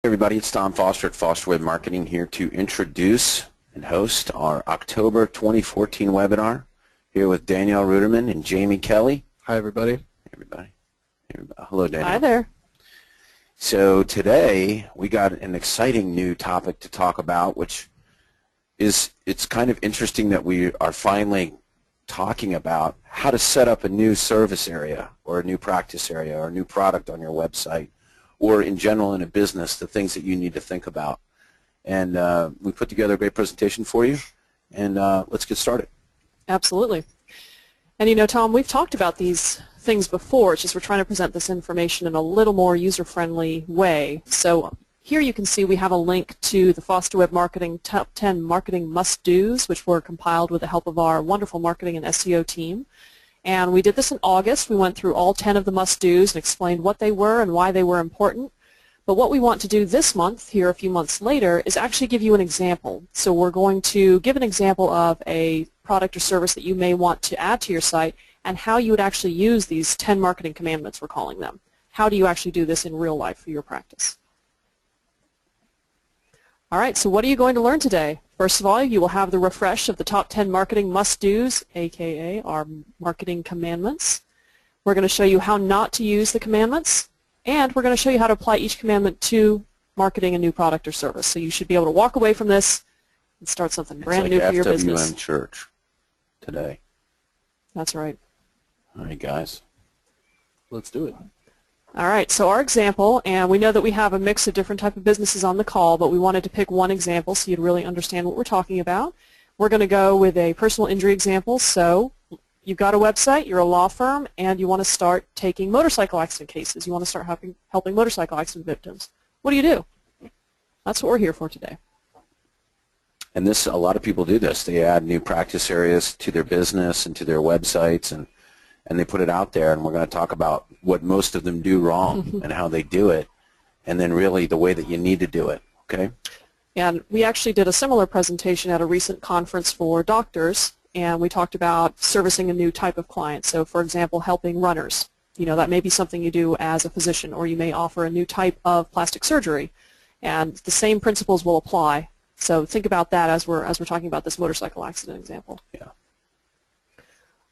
Everybody, it's Tom Foster at FWM Marketing here to introduce and host our October 2014 webinar here with Danielle Ruderman and Jamie Kelly. Hi, everybody. Everybody. Hello, Danielle. Hi there. So today we got an exciting new topic to talk about, which is, it's kind of interesting that we are finally talking about how to set up a new service area or a new practice area or a new product on your website, or in general in a business, the things that you need to think about. And we put together a great presentation for you, and let's get started. Absolutely. And you know, Tom, we've talked about these things before. It's just we're trying to present this information in a little more user-friendly way. So here you can see we have a link to the FWM Marketing Top 10 Marketing Must-Dos, which were compiled with the help of our wonderful marketing and SEO team. And we did this in August. We went through all 10 of the must-dos and explained what they were and why they were important. But what we want to do this month, here a few months later, is actually give you an example. So we're going to give an example of a product or service that you may want to add to your site and how you would actually use these 10 marketing commandments, we're calling them. How do you actually do this in real life for your practice? All right, so what are you going to learn today? First of all, you will have the refresh of the top 10 marketing must-dos, aka our marketing commandments. We're going to show you how not to use the commandments, and we're going to show you how to apply each commandment to marketing a new product or service. So you should be able to walk away from this and start something brand new for your business. FWM Church today. That's right. All right, guys. Let's do it. All right, so our example, and we know that we have a mix of different type of businesses on the call, but we wanted to pick one example so you'd really understand what we're talking about. We're going to go with a personal injury example. So you've got a website, you're a law firm, and you want to start taking motorcycle accident cases. You want to start helping motorcycle accident victims. What do? That's what we're here for today. And this, a lot of people do this. They add new practice areas to their business and to their websites, and they put it out there, and we're going to talk about what most of them do wrong and how they do it, and then really the way that you need to do it, okay? And we actually did a similar presentation at a recent conference for doctors, and we talked about servicing a new type of client. So, for example, helping runners. You know, that may be something you do as a physician, or you may offer a new type of plastic surgery, and the same principles will apply. So think about that as we're talking about this motorcycle accident example. Yeah.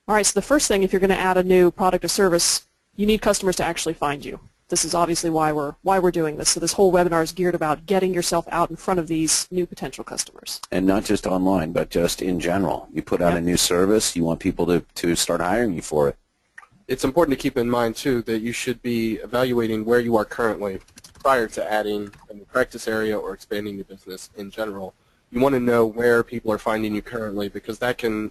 All right, so the first thing, if you're going to add a new product or service, you need customers to actually find you. This is obviously why we're doing this. So this whole webinar is geared about getting yourself out in front of these new potential customers. And not just online, but just in general. You put out a new service, you want people to start hiring you for it. It's important to keep in mind, too, that you should be evaluating where you are currently prior to adding a new practice area or expanding your business in general. You want to know where people are finding you currently, because that can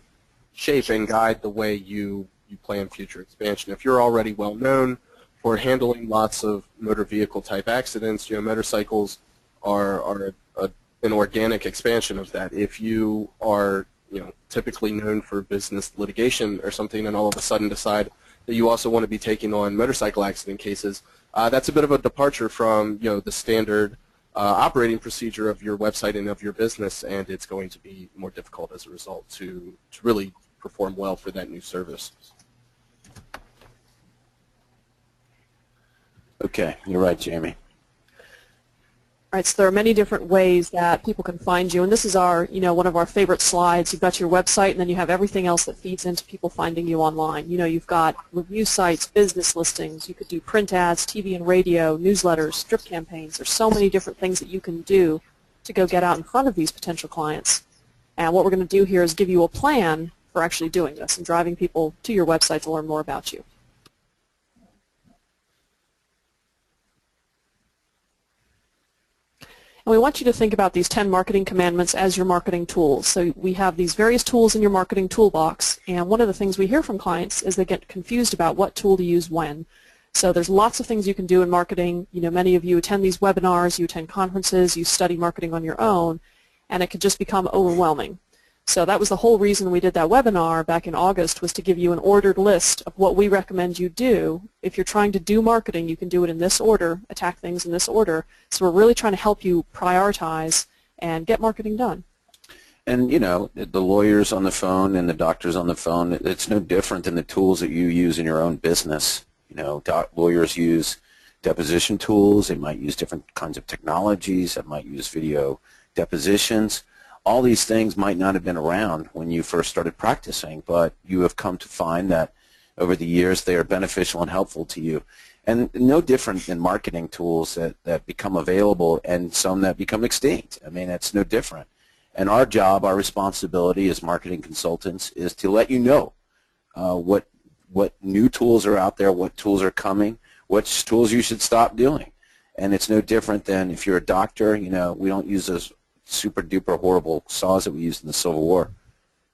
shape and guide the way you plan future expansion. If you're already well known for handling lots of motor vehicle type accidents, you know, motorcycles are an organic expansion of that. If you are, you know, typically known for business litigation or something, and all of a sudden decide that you also want to be taking on motorcycle accident cases, that's a bit of a departure from, you know, the standard operating procedure of your website and of your business, and it's going to be more difficult as a result to really perform well for that new service. Okay, you're right, Jamie. All right, so there are many different ways that people can find you, and this is our, you know, one of our favorite slides. You've got your website, and then you have everything else that feeds into people finding you online. You know, you've got review sites, business listings. You could do print ads, TV and radio, newsletters, strip campaigns. There's so many different things that you can do to go get out in front of these potential clients. And what we're going to do here is give you a plan for actually doing this and driving people to your website to learn more about you. And we want you to think about these 10 marketing commandments as your marketing tools. So we have these various tools in your marketing toolbox, and one of the things we hear from clients is they get confused about what tool to use when. So there's lots of things you can do in marketing. You know, many of you attend these webinars, you attend conferences, you study marketing on your own, and it could just become overwhelming. So that was the whole reason we did that webinar back in August, was to give you an ordered list of what we recommend you do. If you're trying to do marketing, you can do it in this order, attack things in this order. So we're really trying to help you prioritize and get marketing done. And, you know, the lawyers on the phone and the doctors on the phone, it's no different than the tools that you use in your own business. You know, lawyers use deposition tools. They might use different kinds of technologies. They might use video depositions. All these things might not have been around when you first started practicing, but you have come to find that over the years they are beneficial and helpful to you. And no different than marketing tools that become available and some that become extinct. I mean, it's no different. And our job, our responsibility as marketing consultants is to let you know what new tools are out there, what tools are coming, which tools you should stop doing. And it's no different than if you're a doctor, you know, we don't use those super duper horrible saws that we used in the Civil War.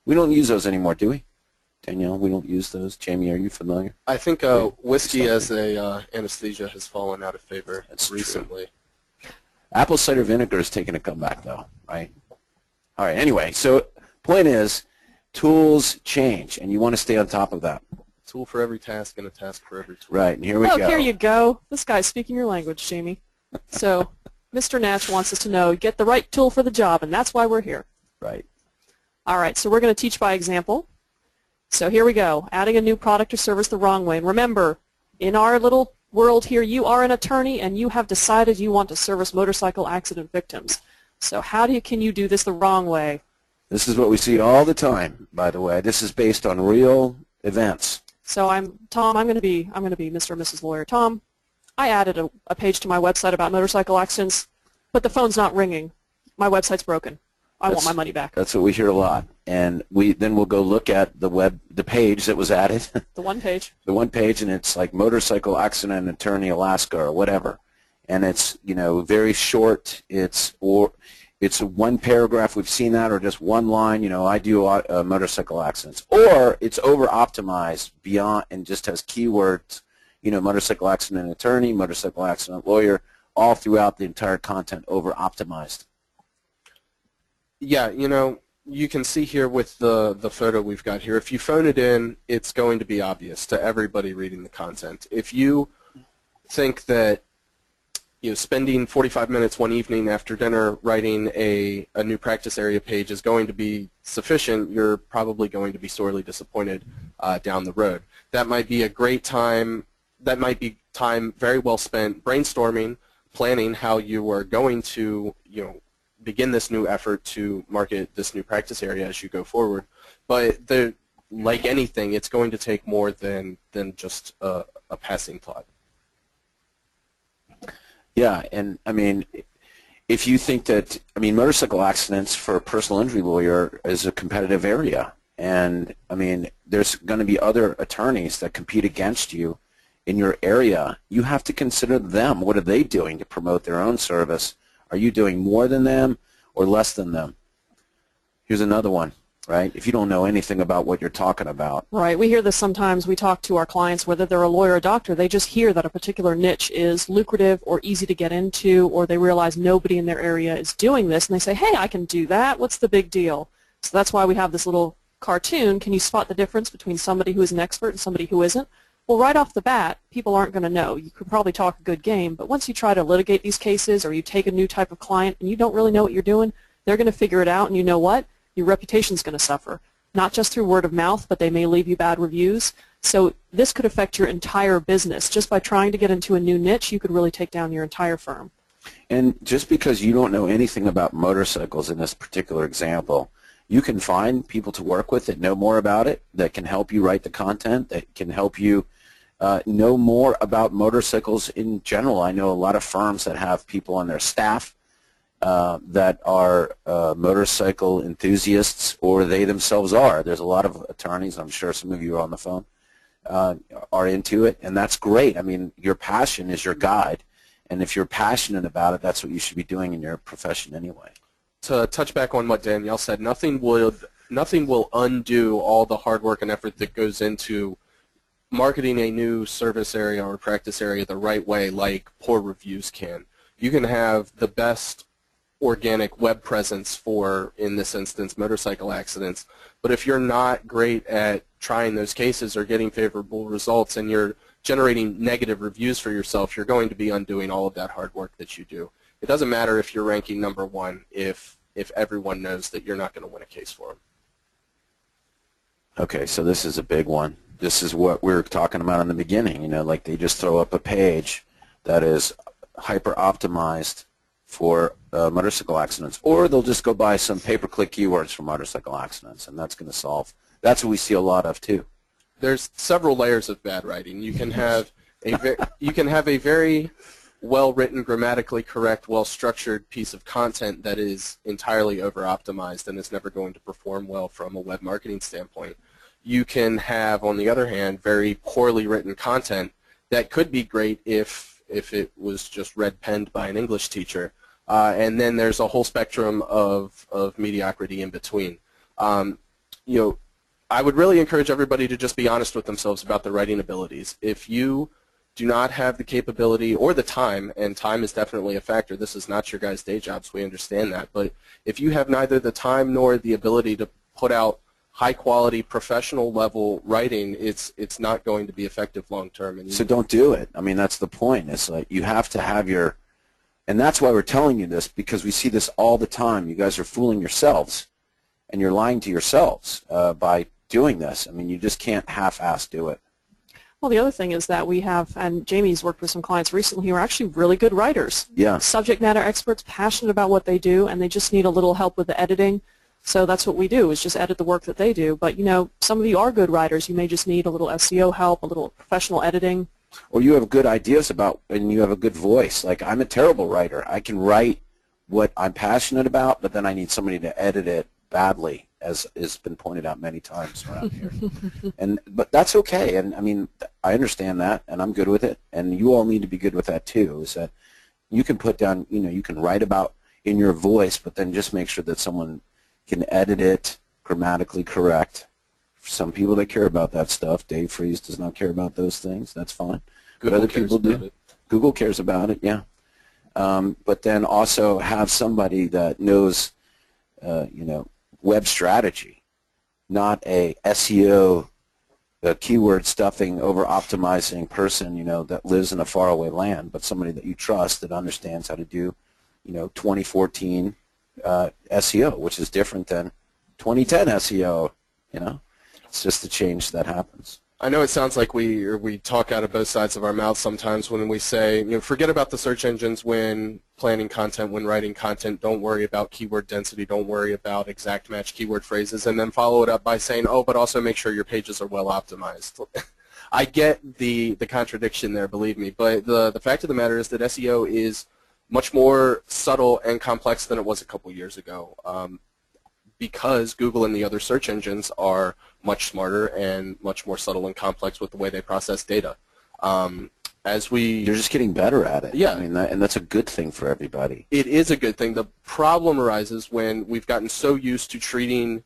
We don't use those anymore, do we? Danielle, we don't use those. Jamie, are you familiar? I think whiskey as a anesthesia has fallen out of favor recently. True. Apple cider vinegar has taken a comeback, though, right? All right, anyway, so point is tools change, and you want to stay on top of that. Tool for every task and a task for every tool. Right, and here we go. Here you go. This guy's speaking your language, Jamie. So Mr. Natch wants us to know, get the right tool for the job, and that's why we're here. Right. All right, so we're going to teach by example. So here we go, adding a new product or service the wrong way. And remember, in our little world here, you are an attorney and you have decided you want to service motorcycle accident victims. So how can you do this the wrong way? This is what we see all the time, by the way. This is based on real events. So Tom, I'm going to be Mr. and Mrs. Lawyer. Tom, I added a page to my website about motorcycle accidents, but the phone's not ringing. My website's broken. I want my money back. That's what we hear a lot. And then we'll go look at the page that was added. The one page. The one page, and it's like motorcycle accident attorney Alaska or whatever. And it's, you know, very short. It's one paragraph. We've seen that, or just one line. You know, I do motorcycle accidents. Or it's over optimized beyond and just has keywords. You know, motorcycle accident attorney, motorcycle accident lawyer, all throughout the entire content over optimized. Yeah, you know, you can see here with the photo we've got here, if you phone it in, it's going to be obvious to everybody reading the content. If you think that, you know, spending 45 minutes one evening after dinner writing a new practice area page is going to be sufficient, you're probably going to be sorely disappointed down the road. That might be a great time, that might be time very well spent brainstorming, planning how you are going to, you know, begin this new effort to market this new practice area as you go forward. But like anything, it's going to take more than just a passing thought. Yeah, and I mean, if you think that, I mean, motorcycle accidents for a personal injury lawyer is a competitive area. And I mean, there's going to be other attorneys that compete against you in your area. You have to consider them. What are they doing to promote their own service? Are you doing more than them or less than them? Here's another one, right? If you don't know anything about what you're talking about. Right. We hear this sometimes. We talk to our clients, whether they're a lawyer or a doctor, they just hear that a particular niche is lucrative or easy to get into, or they realize nobody in their area is doing this, and they say, hey, I can do that. What's the big deal? So that's why we have this little cartoon. Can you spot the difference between somebody who is an expert and somebody who isn't? Well, right off the bat, people aren't going to know. You could probably talk a good game, but once you try to litigate these cases or you take a new type of client and you don't really know what you're doing, they're going to figure it out, and you know what? Your reputation's going to suffer, not just through word of mouth, but they may leave you bad reviews. So this could affect your entire business. Just by trying to get into a new niche, you could really take down your entire firm. And just because you don't know anything about motorcycles in this particular example, you can find people to work with that know more about it, that can help you write the content, that can help you know more about motorcycles in general. I know a lot of firms that have people on their staff that are motorcycle enthusiasts, or they themselves are. There's a lot of attorneys, I'm sure some of you are on the phone, are into it, and that's great. I mean, your passion is your guide, and if you're passionate about it, that's what you should be doing in your profession anyway. To touch back on what Danielle said, nothing will undo all the hard work and effort that goes into marketing a new service area or practice area the right way, like poor reviews can. You can have the best organic web presence for, in this instance, motorcycle accidents, but if you're not great at trying those cases or getting favorable results and you're generating negative reviews for yourself, you're going to be undoing all of that hard work that you do. It doesn't matter if you're ranking #1 if everyone knows that you're not going to win a case for them. Okay, so this is a big one. This is what we were talking about in the beginning. You know, like they just throw up a page that is hyper-optimized for motorcycle accidents. Or they'll just go buy some pay-per-click keywords for motorcycle accidents, and that's going to solve. That's what we see a lot of, too. There's several layers of bad writing. You can have a very well-written, grammatically correct, well-structured piece of content that is entirely over-optimized and is never going to perform well from a web marketing standpoint. You can have, on the other hand, very poorly written content that could be great if it was just red-penned by an English teacher. And then there's a whole spectrum of mediocrity in between. I would really encourage everybody to just be honest with themselves about their writing abilities. If you do not have the capability or the time, and time is definitely a factor. This is not your guys' day jobs. We understand that. But if you have neither the time nor the ability to put out high-quality, professional-level writing, it's not going to be effective long-term. So don't do it. I mean, that's the point. It's like you have to have your – and that's why we're telling you this, because we see this all the time. You guys are fooling yourselves, and you're lying to yourselves by doing this. I mean, you just can't half-ass do it. Well, the other thing is that we have, and Jamie's worked with some clients recently who are actually really good writers. Yeah. Subject matter experts, passionate about what they do, and they just need a little help with the editing. So that's what we do, is just edit the work that they do. But, some of you are good writers. You may just need a little SEO help, a little professional editing. Or you have good ideas about, and you have a good voice. Like, I'm a terrible writer. I can write what I'm passionate about, but then I need somebody to edit it badly, as has been pointed out many times around here. But that's okay, and I mean, I understand that, and I'm good with it, and you all need to be good with that too, is that you can put down, you can write about in your voice, but then just make sure that someone can edit it grammatically correct. For some people that care about that stuff, Dave Freeze does not care about those things, that's fine. But other people do. Google cares about it, yeah. But then also have somebody that knows, web strategy, not a SEO, keyword stuffing, over-optimizing person, that lives in a faraway land, but somebody that you trust that understands how to do, 2014 SEO, which is different than 2010 SEO, It's just the change that happens. I know it sounds like we talk out of both sides of our mouths sometimes when we say, forget about the search engines when planning content, when writing content. Don't worry about keyword density. Don't worry about exact match keyword phrases, and then follow it up by saying, oh, but also make sure your pages are well optimized. I get the contradiction there, believe me, but the fact of the matter is that SEO is much more subtle and complex than it was a couple years ago. Because Google and the other search engines are much smarter and much more subtle and complex with the way they process data. You're just getting better at it. Yeah. I mean, and that's a good thing for everybody. It is a good thing. The problem arises when we've gotten so used to treating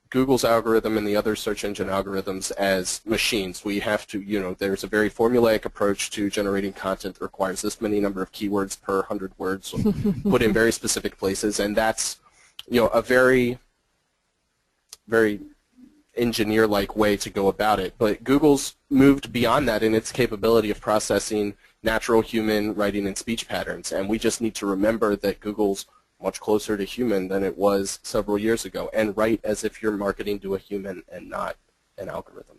Google's algorithm and the other search engine algorithms as machines. We have to, there's a very formulaic approach to generating content that requires this many number of keywords per 100 words put in very specific places, and that's a very, very engineer-like way to go about it. But Google's moved beyond that in its capability of processing natural human writing and speech patterns, and we just need to remember that Google's much closer to human than it was several years ago, and write as if you're marketing to a human and not an algorithm.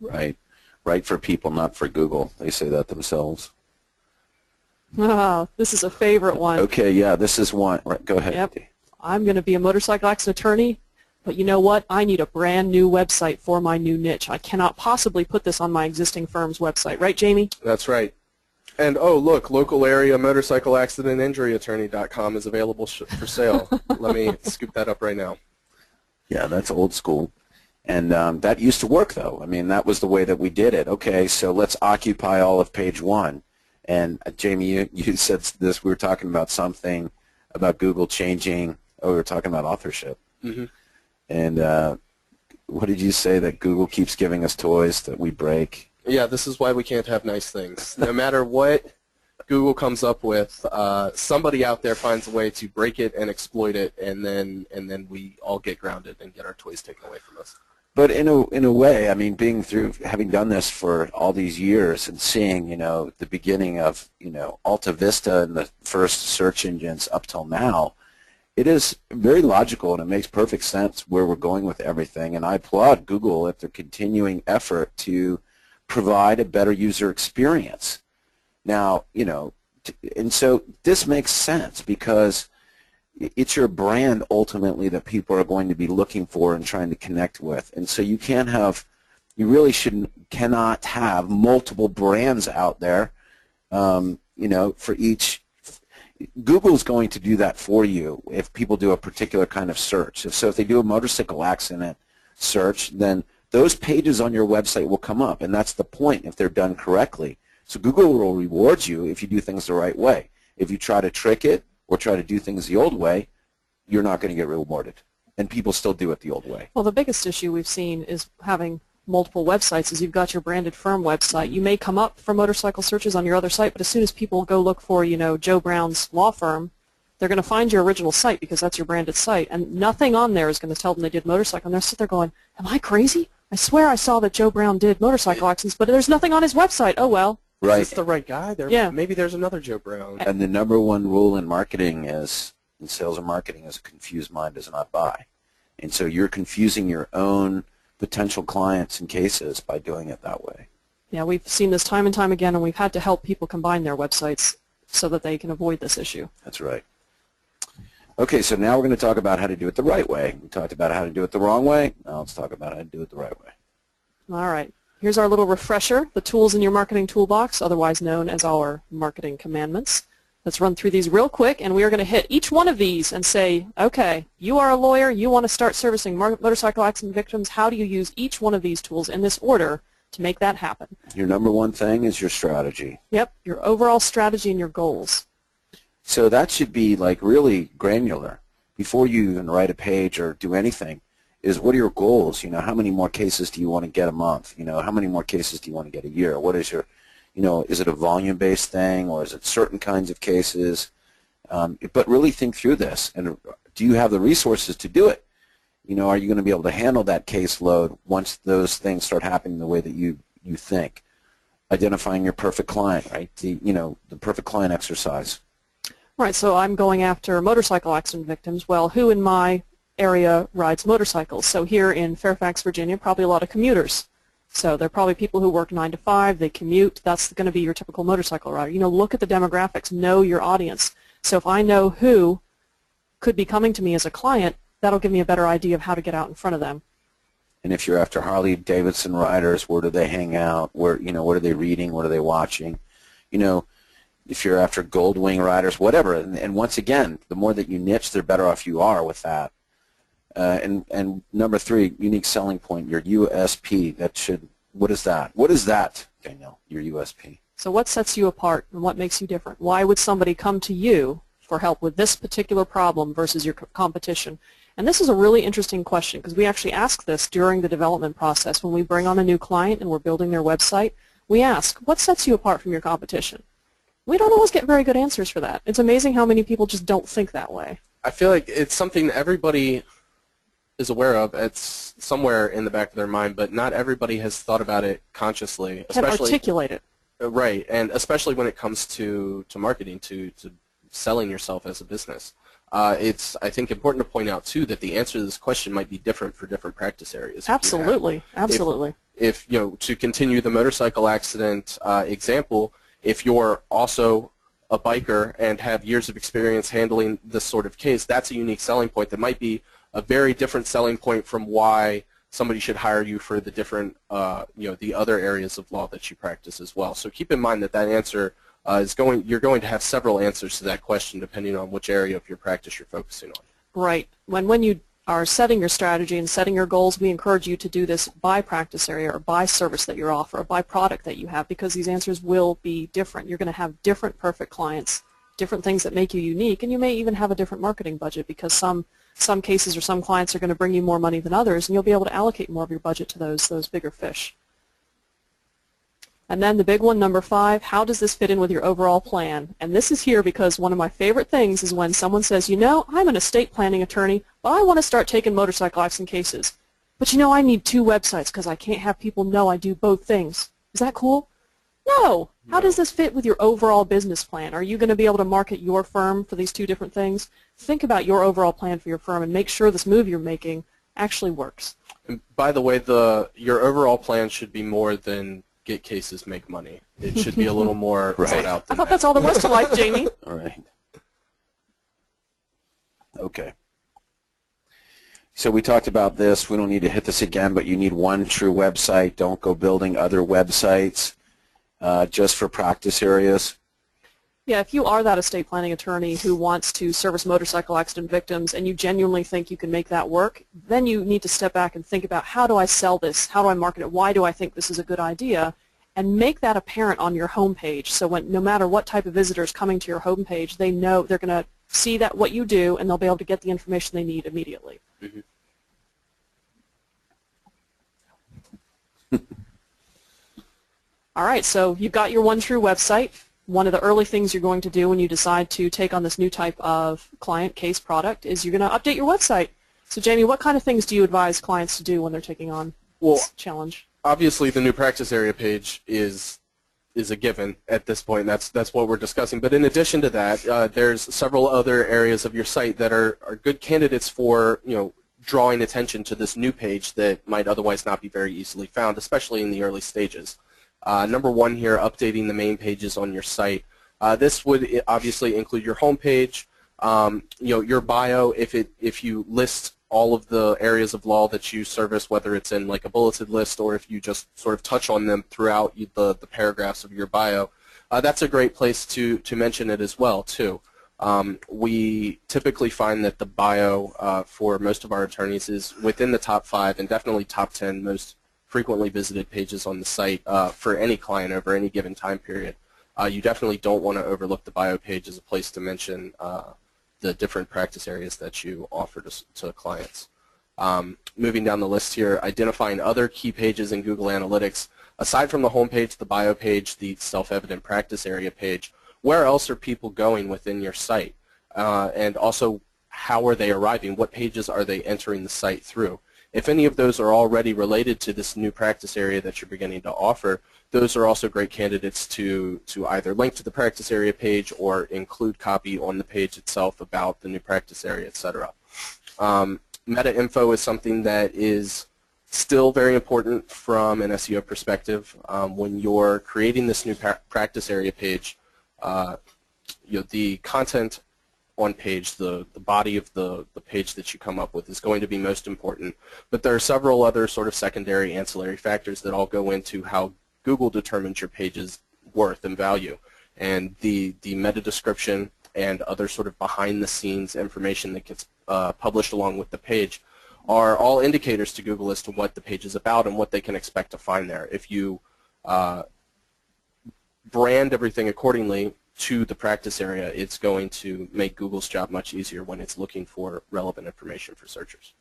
Right. Write for people, not for Google. They say that themselves. Oh, this is a favorite one. Okay, yeah, this is one. Right, go ahead. Yep. I'm going to be a motorcycle accident attorney, but you know what? I need a brand new website for my new niche. I cannot possibly put this on my existing firm's website. Right, Jamie? That's right. And, oh, look, local area motorcycle accident injury attorney.com is available for sale. Let me scoop that up right now. Yeah, that's old school. And that used to work, though. I mean, that was the way that we did it. Okay, so let's occupy all of page one. And, Jamie, you said this. We were talking about something about Google changing. Oh, we were talking about authorship. Mm-hmm. And what did you say, that Google keeps giving us toys that we break? Yeah, this is why we can't have nice things. No matter what Google comes up with, somebody out there finds a way to break it and exploit it, and then we all get grounded and get our toys taken away from us. But in a way, I mean, having done this for all these years and seeing, the beginning of, Alta Vista and the first search engines up till now, it is very logical and it makes perfect sense where we're going with everything. And I applaud Google at their continuing effort to provide a better user experience. Now, you know, and so this makes sense because it's your brand ultimately that people are going to be looking for and trying to connect with. And so you can't have, you really cannot have multiple brands out there, you know, for each. Google's going to do that for you if people do a particular kind of search. So if they do a motorcycle accident search, then those pages on your website will come up, and that's the point if they're done correctly. So Google will reward you if you do things the right way. If you try to trick it or try to do things the old way, you're not going to get rewarded. And people still do it the old way. Well, the biggest issue we've seen is having multiple websites. Is you've got your branded firm website. You may come up for motorcycle searches on your other site, but as soon as people go look for, you know, Joe Brown's law firm, they're going to find your original site because that's your branded site, and nothing on there is going to tell them they did motorcycle. And they're sitting there going, am I crazy? I swear I saw that Joe Brown did motorcycle accidents, but there's nothing on his website. Oh, well. Right. Is this the right guy? Yeah. Maybe there's another Joe Brown. And the number one rule in marketing is, in sales and marketing, is a confused mind does not buy. And so you're confusing your own potential clients and cases by doing it that way. Yeah, we've seen this time and time again, and we've had to help people combine their websites so that they can avoid this issue. That's right. Okay, so now we're going to talk about how to do it the right way. We talked about how to do it the wrong way. Now let's talk about how to do it the right way. All right. Here's our little refresher, the tools in your marketing toolbox, otherwise known as our marketing commandments. Let's run through these real quick, and we are going to hit each one of these and say, okay, you are a lawyer, you want to start servicing motorcycle accident victims. How do you use each one of these tools in this order to make that happen? Your number one thing is your strategy. Yep, your overall strategy and your goals. So that should be like really granular before you even write a page or do anything. Is what are your goals? You know, how many more cases do you want to get a month? You know, how many more cases do you want to get a year? What is your, you know, is it a volume-based thing or is it certain kinds of cases? But really think through this. And do you have the resources to do it? You know, are you going to be able to handle that caseload once those things start happening the way that you think? Identifying your perfect client, right? The perfect client exercise. Right, so I'm going after motorcycle accident victims. Well, who in my area rides motorcycles? So here in Fairfax, Virginia, probably a lot of commuters. So they're probably people who work 9 to 5, they commute. That's going to be your typical motorcycle rider. You know, look at the demographics, know your audience. So if I know who could be coming to me as a client, that'll give me a better idea of how to get out in front of them. And if you're after Harley Davidson riders, where do they hang out? Where, you know, what are they reading? What are they watching? You know, if you're after Goldwing riders, whatever. And once again, the more that you niche, the better off you are with that. And number 3, unique selling point, your USP. That should, what is that? What is that, Danielle, your USP? So what sets you apart and what makes you different? Why would somebody come to you for help with this particular problem versus your competition? And this is a really interesting question because we actually ask this during the development process. When we bring on a new client and we're building their website, we ask, what sets you apart from your competition? We don't always get very good answers for that. It's amazing how many people just don't think that way. I feel like it's something that everybody is aware of. It's somewhere in the back of their mind, but not everybody has thought about it consciously. Can articulate it. Right, and especially when it comes to marketing, to selling yourself as a business. It's, I think, important to point out, too, that the answer to this question might be different for different practice areas. Absolutely, absolutely. If, you know, to continue the motorcycle accident example, if you're also a biker and have years of experience handling this sort of case, that's a unique selling point that might be a very different selling point from why somebody should hire you for the different, you know, the other areas of law that you practice as well. So keep in mind that that answer you're going to have several answers to that question depending on which area of your practice you're focusing on. Right. When you are setting your strategy and setting your goals, we encourage you to do this by practice area or by service that you offer or by product that you have, because these answers will be different. You're going to have different perfect clients, different things that make you unique, and you may even have a different marketing budget because some cases or some clients are going to bring you more money than others, and you'll be able to allocate more of your budget to those bigger fish. And then the big one, number 5, how does this fit in with your overall plan? And this is here because one of my favorite things is when someone says, you know, I'm an estate planning attorney, but I want to start taking motorcycle accident cases. But you know, I need 2 websites because I can't have people know I do both things. Is that cool? No. How does this fit with your overall business plan? Are you going to be able to market your firm for these 2 different things? Think about your overall plan for your firm and make sure this move you're making actually works. And by the way, your overall plan should be more than get cases, make money. It should be a little more thought out I than thought that's all there was to life, Jamie. All right. Okay. So we talked about this. We don't need to hit this again, but you need one true website. Don't go building other websites just for practice areas. Yeah, if you are that estate planning attorney who wants to service motorcycle accident victims and you genuinely think you can make that work, then you need to step back and think about, how do I sell this? How do I market it? Why do I think this is a good idea? And make that apparent on your homepage. So no matter what type of visitor is coming to your homepage, they know they're going to see that what you do, and they'll be able to get the information they need immediately. Mm-hmm. All right, so you've got your one true website. One of the early things you're going to do when you decide to take on this new type of client case product is you're going to update your website. So Jamie, what kind of things do you advise clients to do when they're taking on this challenge? Obviously, the new practice area page is a given at this point. That's what we're discussing. But in addition to that, there's several other areas of your site that are good candidates for drawing attention to this new page that might otherwise not be very easily found, especially in the early stages. Number one here, updating the main pages on your site. This would obviously include your home page, your bio. If you list all of the areas of law that you service, whether it's in like a bulleted list or if you just sort of touch on them throughout the paragraphs of your bio, that's a great place to mention it as well too. We typically find that the bio for most of our attorneys is within the top 5 and definitely top 10 most frequently visited pages on the site for any client over any given time period. You definitely don't want to overlook the bio page as a place to mention the different practice areas that you offer to clients. Moving down the list here, identifying other key pages in Google Analytics. Aside from the home page, the bio page, the self-evident practice area page, where else are people going within your site? And also, how are they arriving? What pages are they entering the site through? If any of those are already related to this new practice area that you're beginning to offer, those are also great candidates to either link to the practice area page or include copy on the page itself about the new practice area, etc. Meta info is something that is still very important from an SEO perspective. When you're creating this new practice area page, the content on page, the body of the page that you come up with is going to be most important. But there are several other sort of secondary ancillary factors that all go into how Google determines your page's worth and value. And the meta description and other sort of behind-the-scenes information that gets published along with the page are all indicators to Google as to what the page is about and what they can expect to find there. If you brand everything accordingly to the practice area, it's going to make Google's job much easier when it's looking for relevant information for searchers.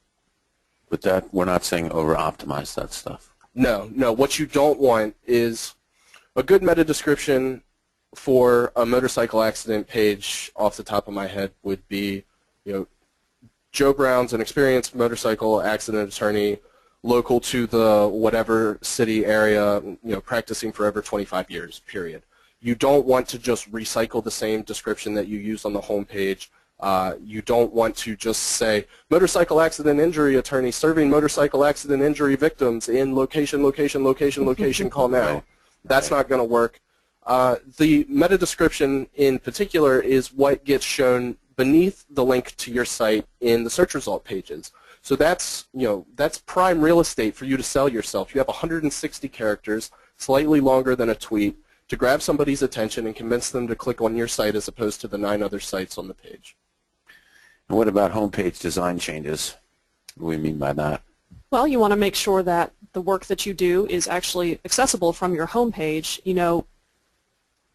But that, we're not saying over-optimize that stuff. No. What you don't want is a good meta description for a motorcycle accident page. Off the top of my head would be, Joe Brown's an experienced motorcycle accident attorney, local to the whatever city area, practicing for over 25 years, period. You don't want to just recycle the same description that you use on the home page. You don't want to just say, motorcycle accident injury attorney serving motorcycle accident injury victims in location, call now. Right. That's not going to work. The meta description in particular is what gets shown beneath the link to your site in the search result pages. So that's prime real estate for you to sell yourself. You have 160 characters, slightly longer than a tweet, to grab somebody's attention and convince them to click on your site as opposed to the 9 other sites on the page. And what about homepage design changes? What do we mean by that? Well, you want to make sure that the work that you do is actually accessible from your homepage.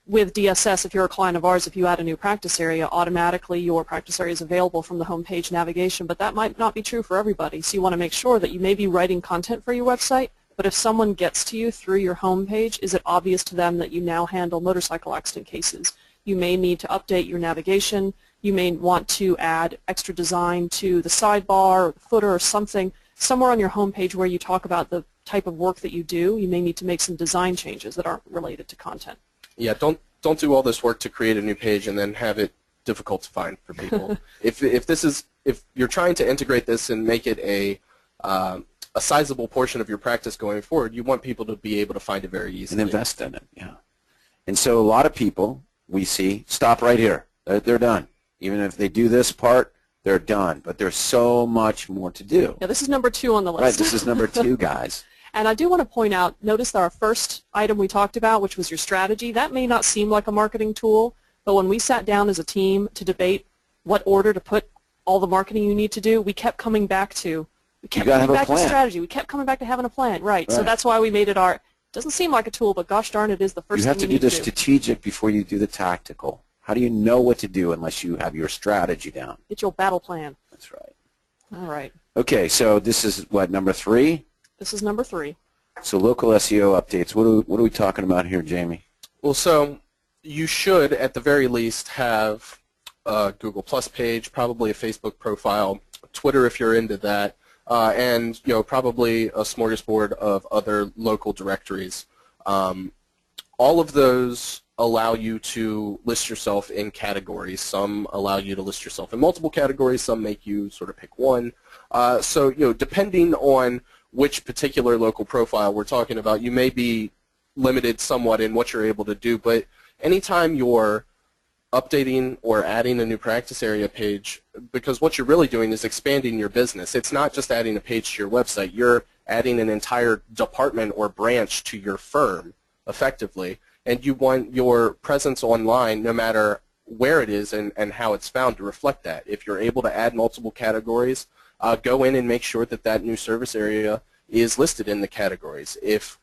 With DSS, if you're a client of ours, if you add a new practice area, automatically your practice area is available from the homepage navigation, but that might not be true for everybody. So you want to make sure that you may be writing content for your website, but if someone gets to you through your homepage, is it obvious to them that you now handle motorcycle accident cases? You may need to update your navigation. You may want to add extra design to the sidebar or the footer or something. Somewhere on your homepage where you talk about the type of work that you do, you may need to make some design changes that aren't related to content. Yeah, don't do all this work to create a new page and then have it difficult to find for people. If you're trying to integrate this and make it a a sizable portion of your practice going forward, you want people to be able to find it very easily. And invest in it, yeah. And so a lot of people we see stop right here. They're done. Even if they do this part, they're done. But there's so much more to do. Yeah, this is number 2 on the list. Right, this is number 2, guys. And I do want to point out, notice that our first item we talked about, which was your strategy, that may not seem like a marketing tool, but when we sat down as a team to debate what order to put all the marketing you need to do, we kept coming back to strategy. We kept coming back to having a plan, right? So that's why we made it our, doesn't seem like a tool, but gosh darn it is the first thing you need to do. You have to do the strategic before you do the tactical. How do you know what to do unless you have your strategy down? Get your battle plan. That's right. All right. Okay, so this is what, number 3? This is number 3. So local SEO updates. What are we talking about here, Jamie? Well, so you should, at the very least, have a Google Plus page, probably a Facebook profile, Twitter if you're into that, and probably a smorgasbord of other local directories. All of those allow you to list yourself in categories. Some allow you to list yourself in multiple categories. Some make you sort of pick one. So depending on which particular local profile we're talking about, you may be limited somewhat in what you're able to do, but anytime you're updating or adding a new practice area page, because what you're really doing is expanding your business. It's not just adding a page to your website. You're adding an entire department or branch to your firm, effectively, and you want your presence online, no matter where it is and how it's found, to reflect that. If you're able to add multiple categories, go in and make sure that that new service area is listed in the categories. If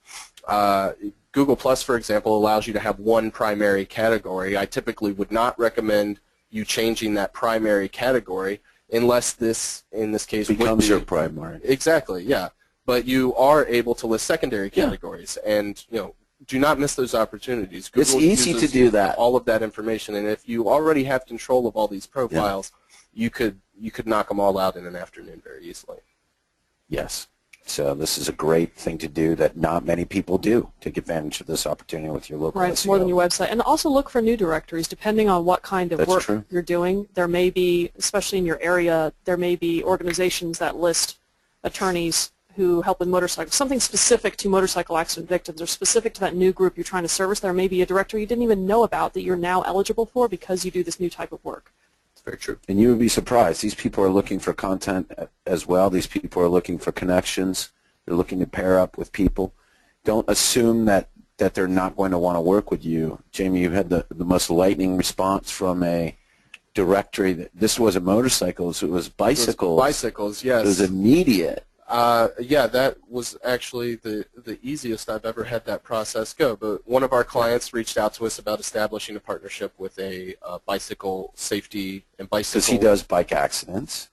Google Plus, for example, allows you to have one primary category, I typically would not recommend you changing that primary category unless this, in this case, becomes your primary. Exactly, yeah. But you are able to list secondary categories, and do not miss those opportunities. Google it's easy to do that. All of that information, and if you already have control of all these profiles, you could knock them all out in an afternoon very easily. Yes. So this is a great thing to do that not many people do. Take advantage of this opportunity with your local SEO. Right, it's more than your website. And also look for new directories. Depending on what kind of work you're doing, there may be, especially in your area, there may be organizations that list attorneys who help with motorcycles, something specific to motorcycle accident victims or specific to that new group you're trying to service. There may be a directory you didn't even know about that you're now eligible for because you do this new type of work. Very true. And you would be surprised. These people are looking for content as well. These people are looking for connections. They're looking to pair up with people. Don't assume that they're not going to want to work with you. Jamie, you had the most lightning response from a directory. This wasn't motorcycles. It was bicycles. It was bicycles, yes. It was immediate. Yeah, that was actually the easiest I've ever had that process go. But one of our clients reached out to us about establishing a partnership with a bicycle safety and bicycle. Because he does bike accidents.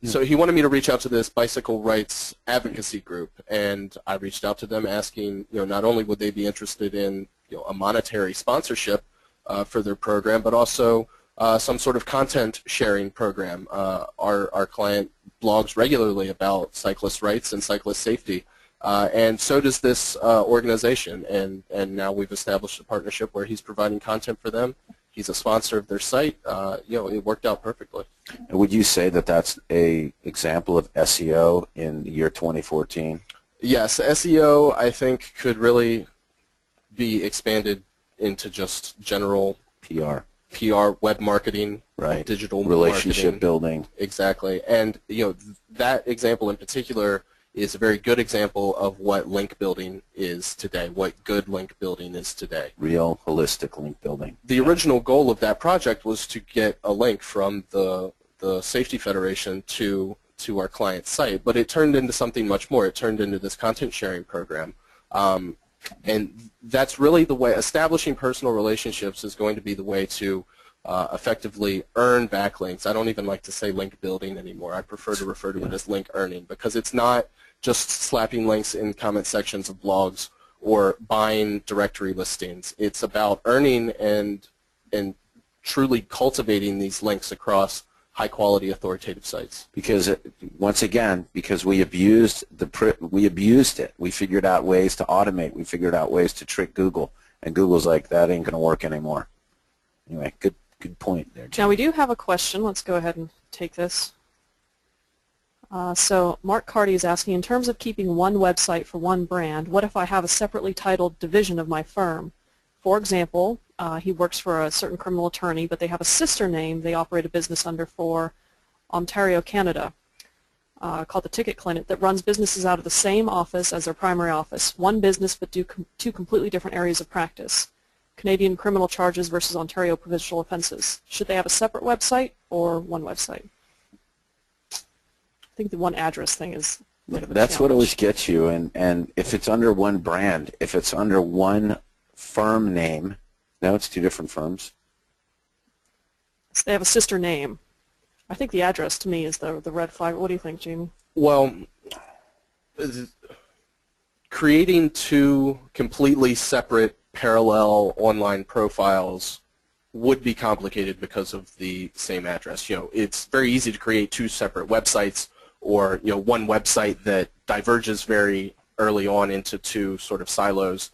So he wanted me to reach out to this bicycle rights advocacy group, and I reached out to them asking, not only would they be interested in a monetary sponsorship for their program, but also some sort of content sharing program. Our client blogs regularly about cyclist rights and cyclist safety, and so does this organization. And now we've established a partnership where he's providing content for them. He's a sponsor of their site. It worked out perfectly. And would you say that that's an example of SEO in the year 2014? Yes, SEO I think could really be expanded into just general PR, web marketing, right? Digital relationship marketing. Building. Exactly, and that example in particular is a very good example of what link building is today, what good link building is today. Real holistic link building. The original goal of that project was to get a link from the Safety Federation to our client's site, but it turned into something much more. It turned into this content sharing program. And that's really the way. Establishing personal relationships is going to be the way to effectively earn backlinks. I don't even like to say link building anymore. I prefer to refer to it as link earning, because it's not just slapping links in comment sections of blogs or buying directory listings. It's about earning and truly cultivating these links across high-quality authoritative sites. Because once again, because we abused it. We figured out ways to automate. We figured out ways to trick Google, and Google's like, that ain't going to work anymore. Anyway, good point there, Jim. Now we do have a question. Let's go ahead and take this. So Mark Carty is asking, in terms of keeping one website for one brand, what if I have a separately titled division of my firm? For example, he works for a certain criminal attorney, but they have a sister name they operate a business under for Ontario, Canada, called the Ticket Clinic, that runs businesses out of the same office as their primary office. One business, but two completely different areas of practice. Canadian criminal charges versus Ontario provincial offenses. Should they have a separate website or one website? I think the one address thing is a bit of a That's what challenge. always gets you, and if it's under one brand, if it's under one firm name, no, it's two different firms. So they have a sister name. I think the address to me is the red flag. What do you think, Jamie? Well, creating two completely separate parallel online profiles would be complicated because of the same address. It's very easy to create two separate websites, or one website that diverges very early on into two sort of silos,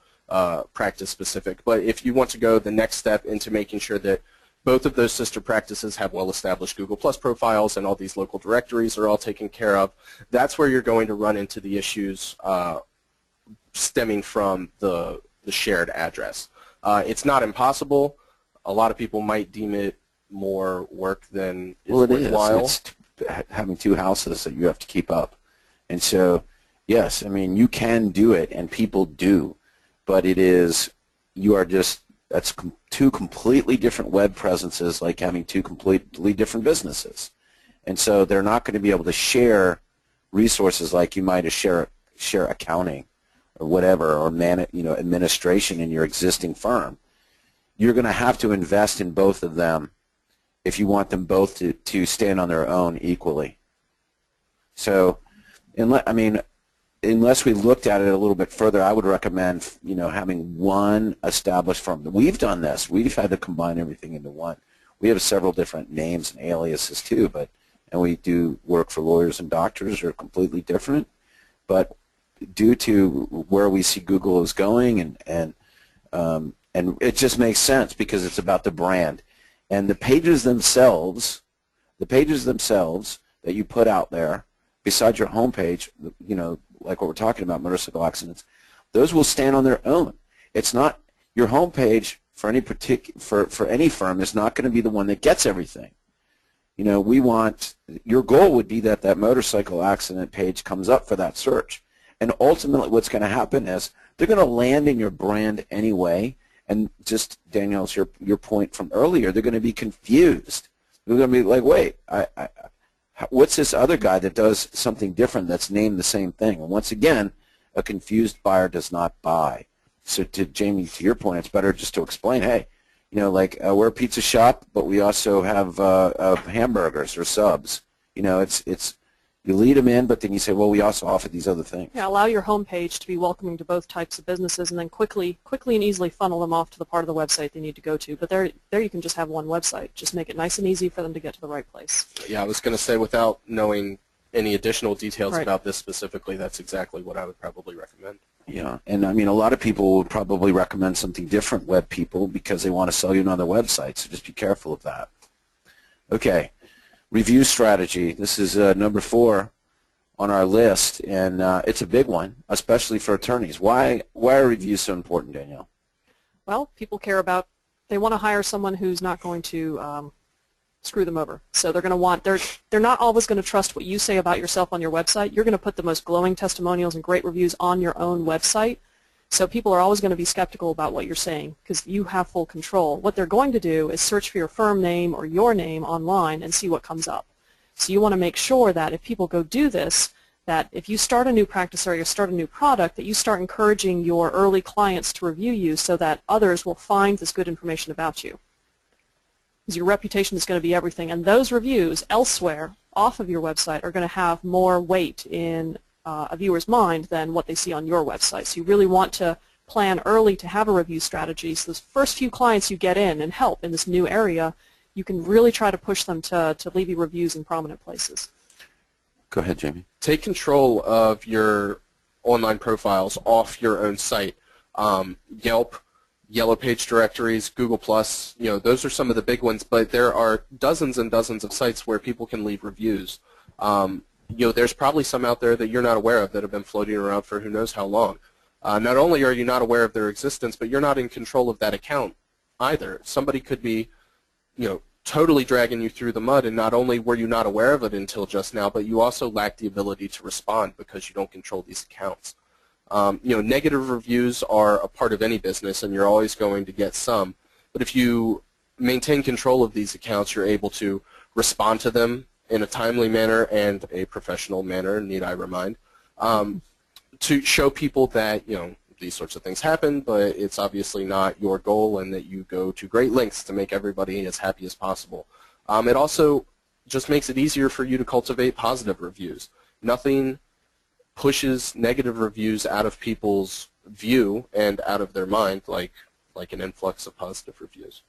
practice specific. But if you want to go the next step into making sure that both of those sister practices have well-established Google Plus profiles and all these local directories are all taken care of, that's where you're going to run into the issues stemming from the shared address. It's not impossible. A lot of people might deem it more work than is worthwhile. It's having two houses that you have to keep up. And so, yes, I mean, you can do it, and people do, but that's two completely different web presences, like having two completely different businesses. And so they're not going to be able to share resources like you might share accounting or whatever, or administration in your existing firm. You're going to have to invest in both of them if you want them both to stand on their own equally. So, unless we looked at it a little bit further, I would recommend having one established firm. We've done this. We've had to combine everything into one. We have several different names and aliases too, and we do work for lawyers and doctors who are completely different. But due to where we see Google is going, and it just makes sense because it's about the brand. And the pages themselves that you put out there, besides your homepage, like what we're talking about, motorcycle accidents, those will stand on their own. It's not your homepage for any for any firm is not going to be the one that gets everything. Your goal would be that motorcycle accident page comes up for that search. And ultimately what's going to happen is they're going to land in your brand anyway, and just, Danielle's your point from earlier, they're going to be confused. They're going to be like, wait, what's this other guy that does something different that's named the same thing? And once again, a confused buyer does not buy. So Jamie, to your point, it's better just to explain, hey, we're a pizza shop, but we also have hamburgers or subs. You lead them in, but then you say, well, we also offer these other things. Yeah, allow your homepage to be welcoming to both types of businesses, and then quickly and easily funnel them off to the part of the website they need to go to. But there you can just have one website. Just make it nice and easy for them to get to the right place. Yeah, I was going to say, without knowing any additional details Right. about this specifically, that's exactly what I would probably recommend. Yeah, and a lot of people would probably recommend something different, web people, because they want to sell you another website, so just be careful of that. Okay, review strategy. This is number 4 on our list, and it's a big one, especially for attorneys. Why are reviews so important, Danielle? Well, people care about, they want to hire someone who's not going to screw them over. So they're going to want, they're not always going to trust what you say about yourself on your website. You're going to put the most glowing testimonials and great reviews on your own website. So people are always going to be skeptical about what you're saying because you have full control. What they're going to do is search for your firm name or your name online and see what comes up. So you want to make sure that if people go do this, that if you start a new practice area or start a new product, that you start encouraging your early clients to review you so that others will find this good information about you. Because your reputation is going to be everything, and those reviews elsewhere off of your website are going to have more weight in a viewer's mind than what they see on your website. So you really want to plan early to have a review strategy. So those first few clients you get in and help in this new area, you can really try to push them to leave you reviews in prominent places. Go ahead, Jamie. Take control of your online profiles off your own site. Yelp, Yellow Page directories, Google+, those are some of the big ones, but there are dozens and dozens of sites where people can leave reviews. there's probably some out there that you're not aware of that have been floating around for who knows how long. Not only are you not aware of their existence, but you're not in control of that account either. Somebody could be, totally dragging you through the mud, and not only were you not aware of it until just now, but you also lack the ability to respond because you don't control these accounts. Negative reviews are a part of any business, and you're always going to get some. But if you maintain control of these accounts, you're able to respond to them in a timely manner and a professional manner, need I remind, to show people that, these sorts of things happen, but it's obviously not your goal, and that you go to great lengths to make everybody as happy as possible. It also just makes it easier for you to cultivate positive reviews. Nothing pushes negative reviews out of people's view and out of their mind like an influx of positive reviews.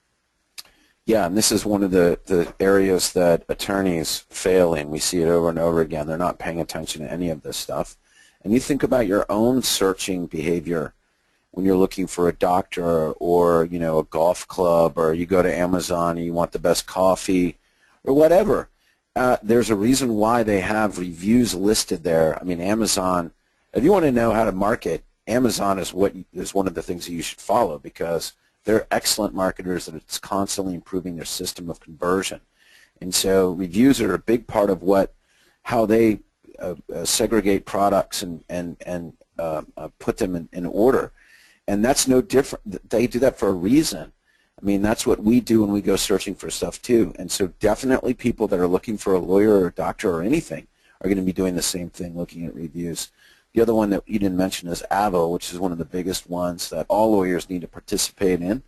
Yeah, and this is one of the areas that attorneys fail in. We see it over and over again. They're not paying attention to any of this stuff. And you think about your own searching behavior when you're looking for a doctor or, a golf club, or you go to Amazon and you want the best coffee or whatever. There's a reason why they have reviews listed there. I mean, Amazon, if you want to know how to market, Amazon is one of the things that you should follow, because they're excellent marketers, and it's constantly improving their system of conversion. And so reviews are a big part of how they segregate products and put them in order. And that's no different. They do that for a reason. I mean, that's what we do when we go searching for stuff too. And so definitely people that are looking for a lawyer or a doctor or anything are going to be doing the same thing, looking at reviews. The other one that you didn't mention is Avo, which is one of the biggest ones that all lawyers need to participate in.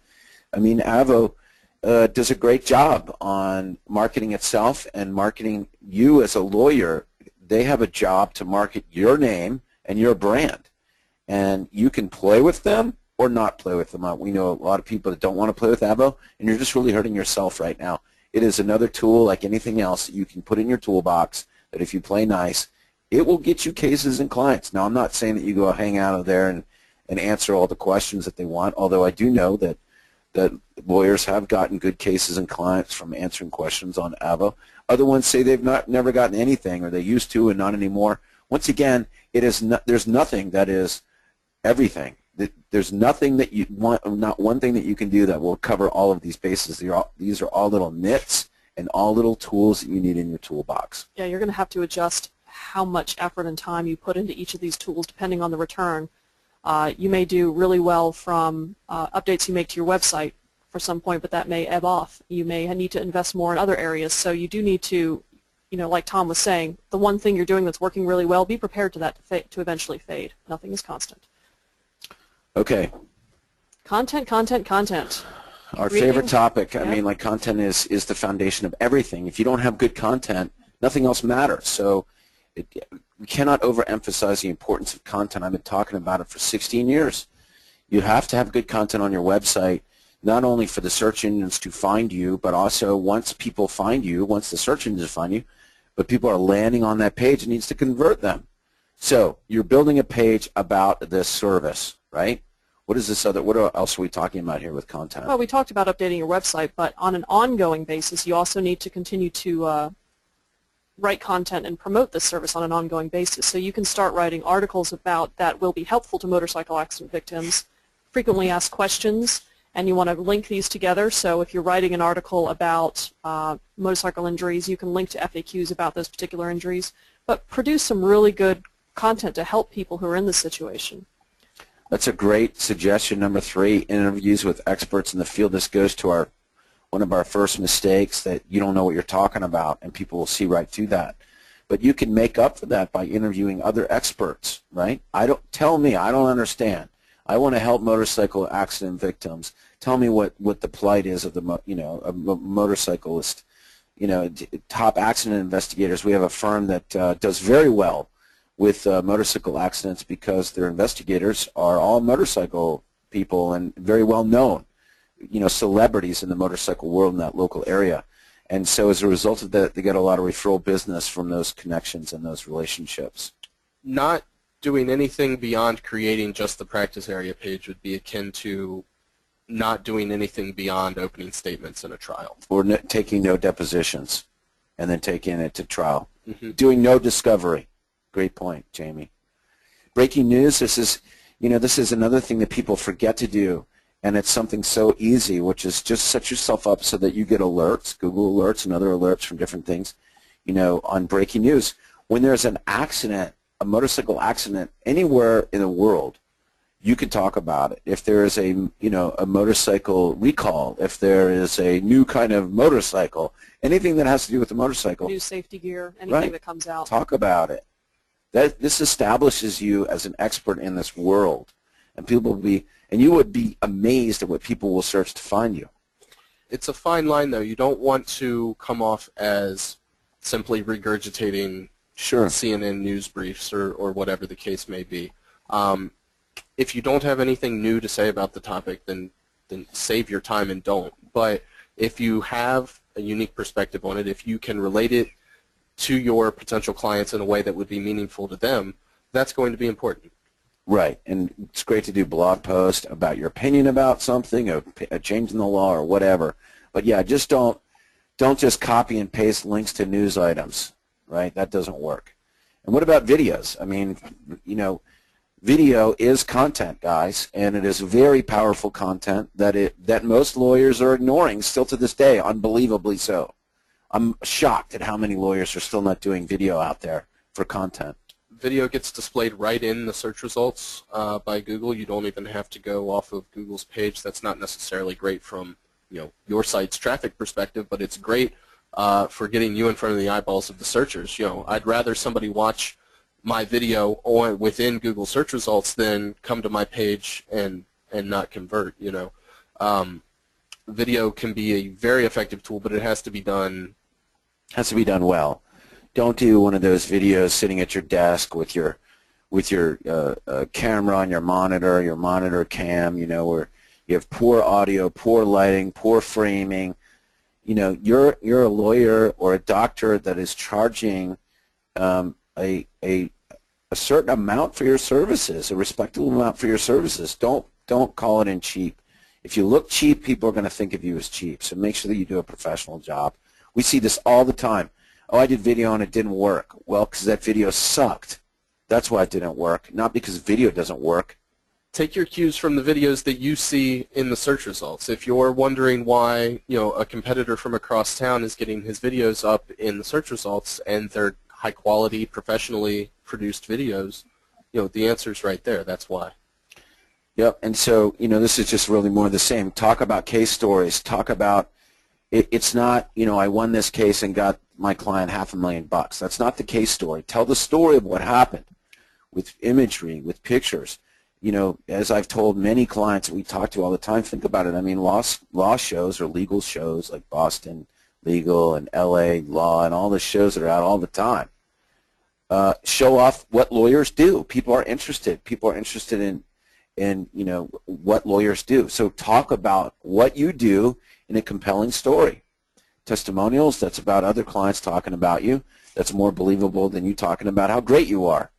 I mean, Avo does a great job on marketing itself and marketing you as a lawyer. They have a job to market your name and your brand. And you can play with them or not play with them. We know a lot of people that don't want to play with Avo, and you're just really hurting yourself right now. It is another tool like anything else that you can put in your toolbox that if you play nice, it will get you cases and clients. Now, I'm not saying that you go hang out of there and answer all the questions that they want, although I do know that lawyers have gotten good cases and clients from answering questions on Avo. Other ones say they've never gotten anything, or they used to and not anymore. Once again, there's nothing that is everything. There's nothing that you want, not one thing that you can do that will cover all of these bases. These are all little nits and all little tools that you need in your toolbox. Yeah, you're going to have to adjust how much effort and time you put into each of these tools depending on the return. You may do really well from updates you make to your website for some point, but that may ebb off. You may need to invest more in other areas, so you do need to, like Tom was saying, the one thing you're doing that's working really well, be prepared to eventually fade. Nothing is constant. Okay. Content. Our favorite topic. I mean, like, content is the foundation of everything. If you don't have good content, nothing else matters. So we cannot overemphasize the importance of content. I've been talking about it for 16 years. You have to have good content on your website, not only for the search engines to find you, but also once people find you, once the search engines find you, but people are landing on that page, it needs to convert them. So you're building a page about this service, right? What else are we talking about here with content? Well, we talked about updating your website, but on an ongoing basis, you also need to continue to write content and promote this service on an ongoing basis. So you can start writing articles about that will be helpful to motorcycle accident victims, frequently asked questions, and you want to link these together. So if you're writing an article about motorcycle injuries, you can link to FAQs about those particular injuries, but produce some really good content to help people who are in this situation. That's a great suggestion. Number 3, interviews with experts in the field. This goes to one of our first mistakes, that you don't know what you're talking about, and people will see right through that. But you can make up for that by interviewing other experts, right? I don't understand. I want to help motorcycle accident victims. Tell me what the plight is of a motorcyclist. Top accident investigators. We have a firm that does very well with motorcycle accidents because their investigators are all motorcycle people and very well known, celebrities in the motorcycle world in that local area. And so as a result of that, they get a lot of referral business from those connections and those relationships. Not doing anything beyond creating just the practice area page would be akin to not doing anything beyond opening statements in a trial. Or taking no depositions. and then taking it to trial. Mm-hmm. Doing no discovery. Great point, Jamie. Breaking news, this is another thing that people forget to do, and it's something so easy, which is just set yourself up so that you get alerts, Google alerts and other alerts from different things, on breaking news. When there's an accident, a motorcycle accident anywhere in the world, you can talk about it. If there is a motorcycle recall, if there is a new kind of motorcycle, anything that has to do with the motorcycle. New safety gear, anything right, that comes out. Talk about it. This establishes you as an expert in this world, and you would be amazed at what people will search to find you. It's a fine line, though. You don't want to come off as simply regurgitating Sure. CNN news briefs or whatever the case may be. If you don't have anything new to say about the topic, then save your time and don't. But if you have a unique perspective on it, if you can relate it to your potential clients in a way that would be meaningful to them, that's going to be important. Right, and it's great to do blog posts about your opinion about something, a change in the law or whatever. But yeah, just don't just copy and paste links to news items, right? That doesn't work. And what about videos? I mean, video is content, guys, and it is very powerful content that most lawyers are ignoring still to this day, unbelievably so. I'm shocked at how many lawyers are still not doing video out there for content. Video gets displayed right in the search results by Google. You don't even have to go off of Google's page. That's not necessarily great from your site's traffic perspective, but it's great for getting you in front of the eyeballs of the searchers. I'd rather somebody watch my video within Google search results than come to my page and not convert. Video can be a very effective tool, but it has to be done. Has to be done well. Don't do one of those videos sitting at your desk with your camera on your monitor cam, where you have poor audio, poor lighting, poor framing. You're a lawyer or a doctor that is charging a certain amount for your services, a respectable amount for your services. Don't call it in cheap. If you look cheap, people are going to think of you as cheap. So make sure that you do a professional job. We see this all the time. Oh, I did video and it didn't work. Well, because that video sucked. That's why it didn't work, not because video doesn't work. Take your cues from the videos that you see in the search results. If you're wondering why a competitor from across town is getting his videos up in the search results and they're high quality, professionally produced videos, the answer's right there. That's why. Yep, and so this is just really more of the same. Talk about case stories. Talk about it's not I won this case and got my client $500,000. That's not the case story. Tell the story of what happened with imagery, with pictures. As I've told many clients that we talk to all the time, think about it. I mean, law shows or legal shows like Boston Legal and LA Law and all the shows that are out all the time show off what lawyers do. People are interested. People are interested in what lawyers do. So talk about what you do in a compelling story. Testimonials, that's about other clients talking about you. That's more believable than you talking about how great you are.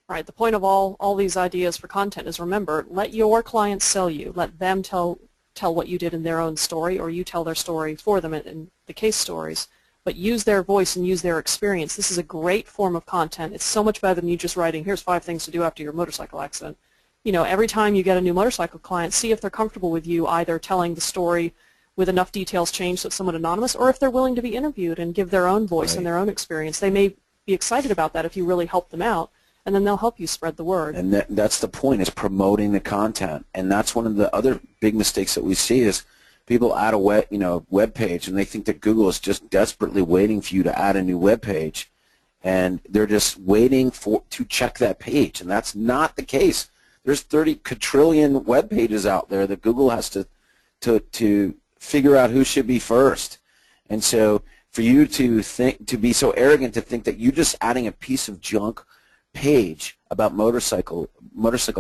Right. The point of all these ideas for content is, remember, let your clients sell you. Let them tell what you did in their own story, or you tell their story for them in the case stories. But use their voice and use their experience. This is a great form of content. It's so much better than you just writing, here's 5 things to do after your motorcycle accident. Every time you get a new motorcycle client, see if they're comfortable with you either telling the story with enough details changed so it's somewhat anonymous, or if they're willing to be interviewed and give their own voice and their own experience. They may be excited about that if you really help them out, and then they'll help you spread the word. And that's the point, is promoting the content. And that's one of the other big mistakes that we see is people add a web page, and they think that Google is just desperately waiting for you to add a new web page, and they're just waiting to check that page, and that's not the case. There's 30 quadrillion web pages out there that Google has to figure out who should be first. And so for you to be so arrogant to think that you just adding a piece of junk page about motorcycle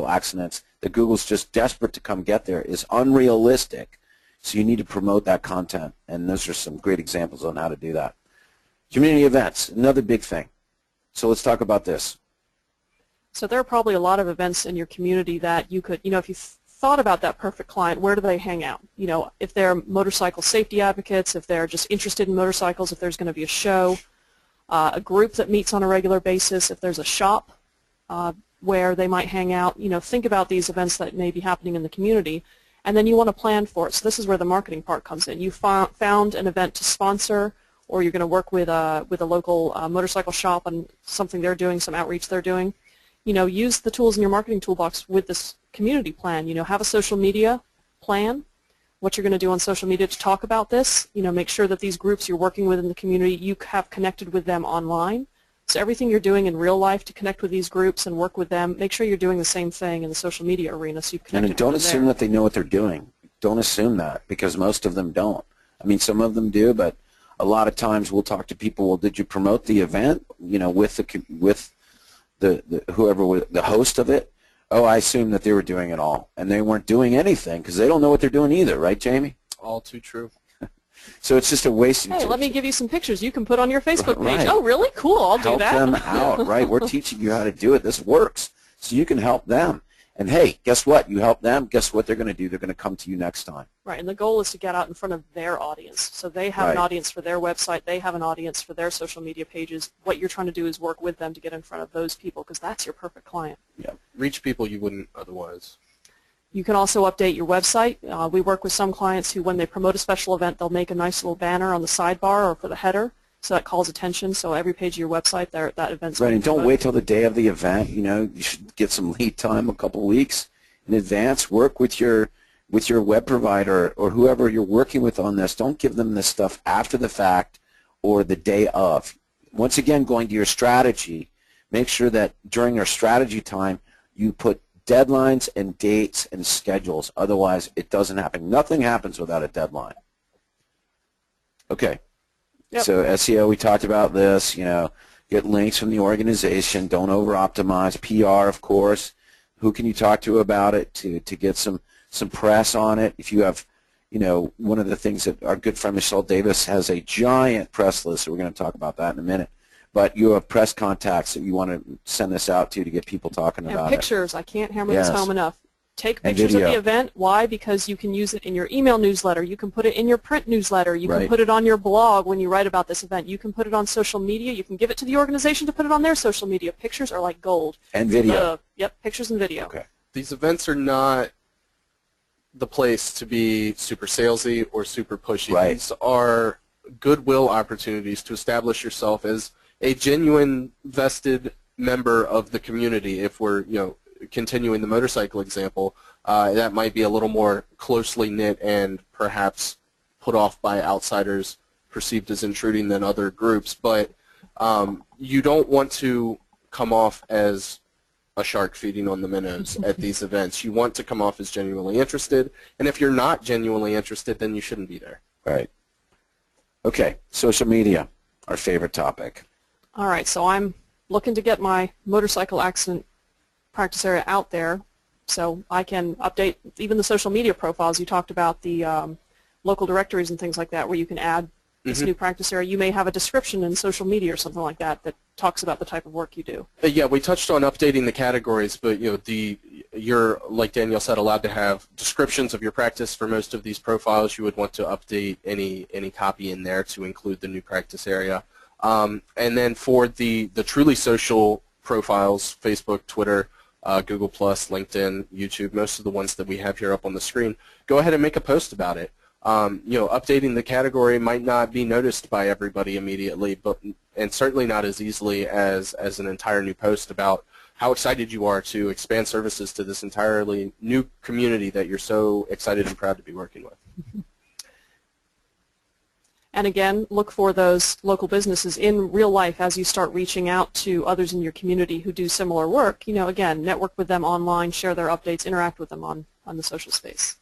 accidents that Google's just desperate to come get there is unrealistic. So you need to promote that content, and those are some great examples on how to do that. Community events, another big thing. So let's talk about this. So there are probably a lot of events in your community that you could, if you thought about that perfect client, where do they hang out? You know, if they're motorcycle safety advocates, if they're just interested in motorcycles, if there's going to be a show, a group that meets on a regular basis, if there's a shop where they might hang out, you know, think about these events that may be happening in the community, and then you want to plan for it. So this is where the marketing part comes in. You found an event to sponsor, or you're going to work with a local motorcycle shop on something they're doing, some outreach they're doing. You know, use the tools in your marketing toolbox with this community plan. You know, have a social media plan, what you're going to do on social media to talk about this. You know, make sure that these groups you're working with in the community, you have connected with them online. So everything you're doing in real life to connect with these groups and work with them, make sure you're doing the same thing in the social media arena so you've connected with them. And don't assume that they know what they're doing. Don't assume that, because most of them don't. I mean, some of them do, but a lot of times we'll talk to people, well, did you promote the event, you know, with whoever, the host of it? Oh, I assume that they were doing it all, and they weren't doing anything because they don't know what they're doing either, right, Jamie? All too true. So it's just a waste of Hey, let me give you some pictures you can put on your Facebook page. Right. Oh, really? Cool. I'll do that. Help them out, right? We're teaching you how to do it. This works, so you can help them. And hey, guess what? You help them, guess what they're going to do? They're going to come to you next time. Right, and the goal is to get out in front of their audience. So they have an audience for their website. They have an audience for their social media pages. What you're trying to do is work with them to get in front of those people, because that's your perfect client. Yeah. Reach people you wouldn't otherwise. You can also update your website. We work with some clients who, when they promote a special event, they'll make a nice little banner on the sidebar or for the header, so that calls attention. So every page of your website, that event's right. And don't wait till the day of the event. You know, you should get some lead time, a couple of weeks in advance. Work with your web provider or whoever you're working with on this. Don't give them this stuff after the fact or the day of. Once again, going to your strategy, make sure that during your strategy time you put deadlines and dates and schedules. Otherwise, it doesn't happen. Nothing happens without a deadline. Okay. Yep. So SEO, we talked about this. You know, get links from the organization. Don't over-optimize. PR, of course. Who can you talk to about it to get some press on it? If you have, you know, one of the things that our good friend Michelle Davis has a giant press list, so we're going to talk about that in a minute. But you have press contacts that you want to send this out to get people talking about pictures. I can't hammer this home enough. Take And pictures of video. the event. Why? Because you can use it in your email newsletter. You can put it in your print newsletter. You Right. can put it on your blog when you write about this event. You can put it on social media. You can give it to the organization to put it on their social media. Pictures are like gold. And video. Yep, pictures and video. Okay. These events are not the place to be super salesy or super pushy. Right. These are goodwill opportunities to establish yourself as a genuine vested member of the community. If we're, you know, continuing the motorcycle example, that might be a little more closely knit and perhaps put off by outsiders perceived as intruding than other groups. But you don't want to come off as a shark feeding on the minnows at these events. You want to come off as genuinely interested, and if you're not genuinely interested, then you shouldn't be there. Right. Okay. Social media, our favorite topic. All right, so I'm looking to get my motorcycle accident practice area out there so I can update even the social media profiles. You talked about the local directories and things like that where you can add this new practice area. You may have a description in social media or something like that that talks about the type of work you do. Yeah, we touched on updating the categories, but you know, you're, like Danielle said, allowed to have descriptions of your practice for most of these profiles. You would want to update any copy in there to include the new practice area. And then for the truly social profiles, Facebook, Twitter, Google+, LinkedIn, YouTube, most of the ones that we have here up on the screen, go ahead and make a post about it. You know, updating the category might not be noticed by everybody immediately, and certainly not as easily as an entire new post about how excited you are to expand services to this entirely new community that you're so excited and proud to be working with. And again, look for those local businesses in real life as you start reaching out to others in your community who do similar work. You know, again, network with them online, share their updates, interact with them on the social space.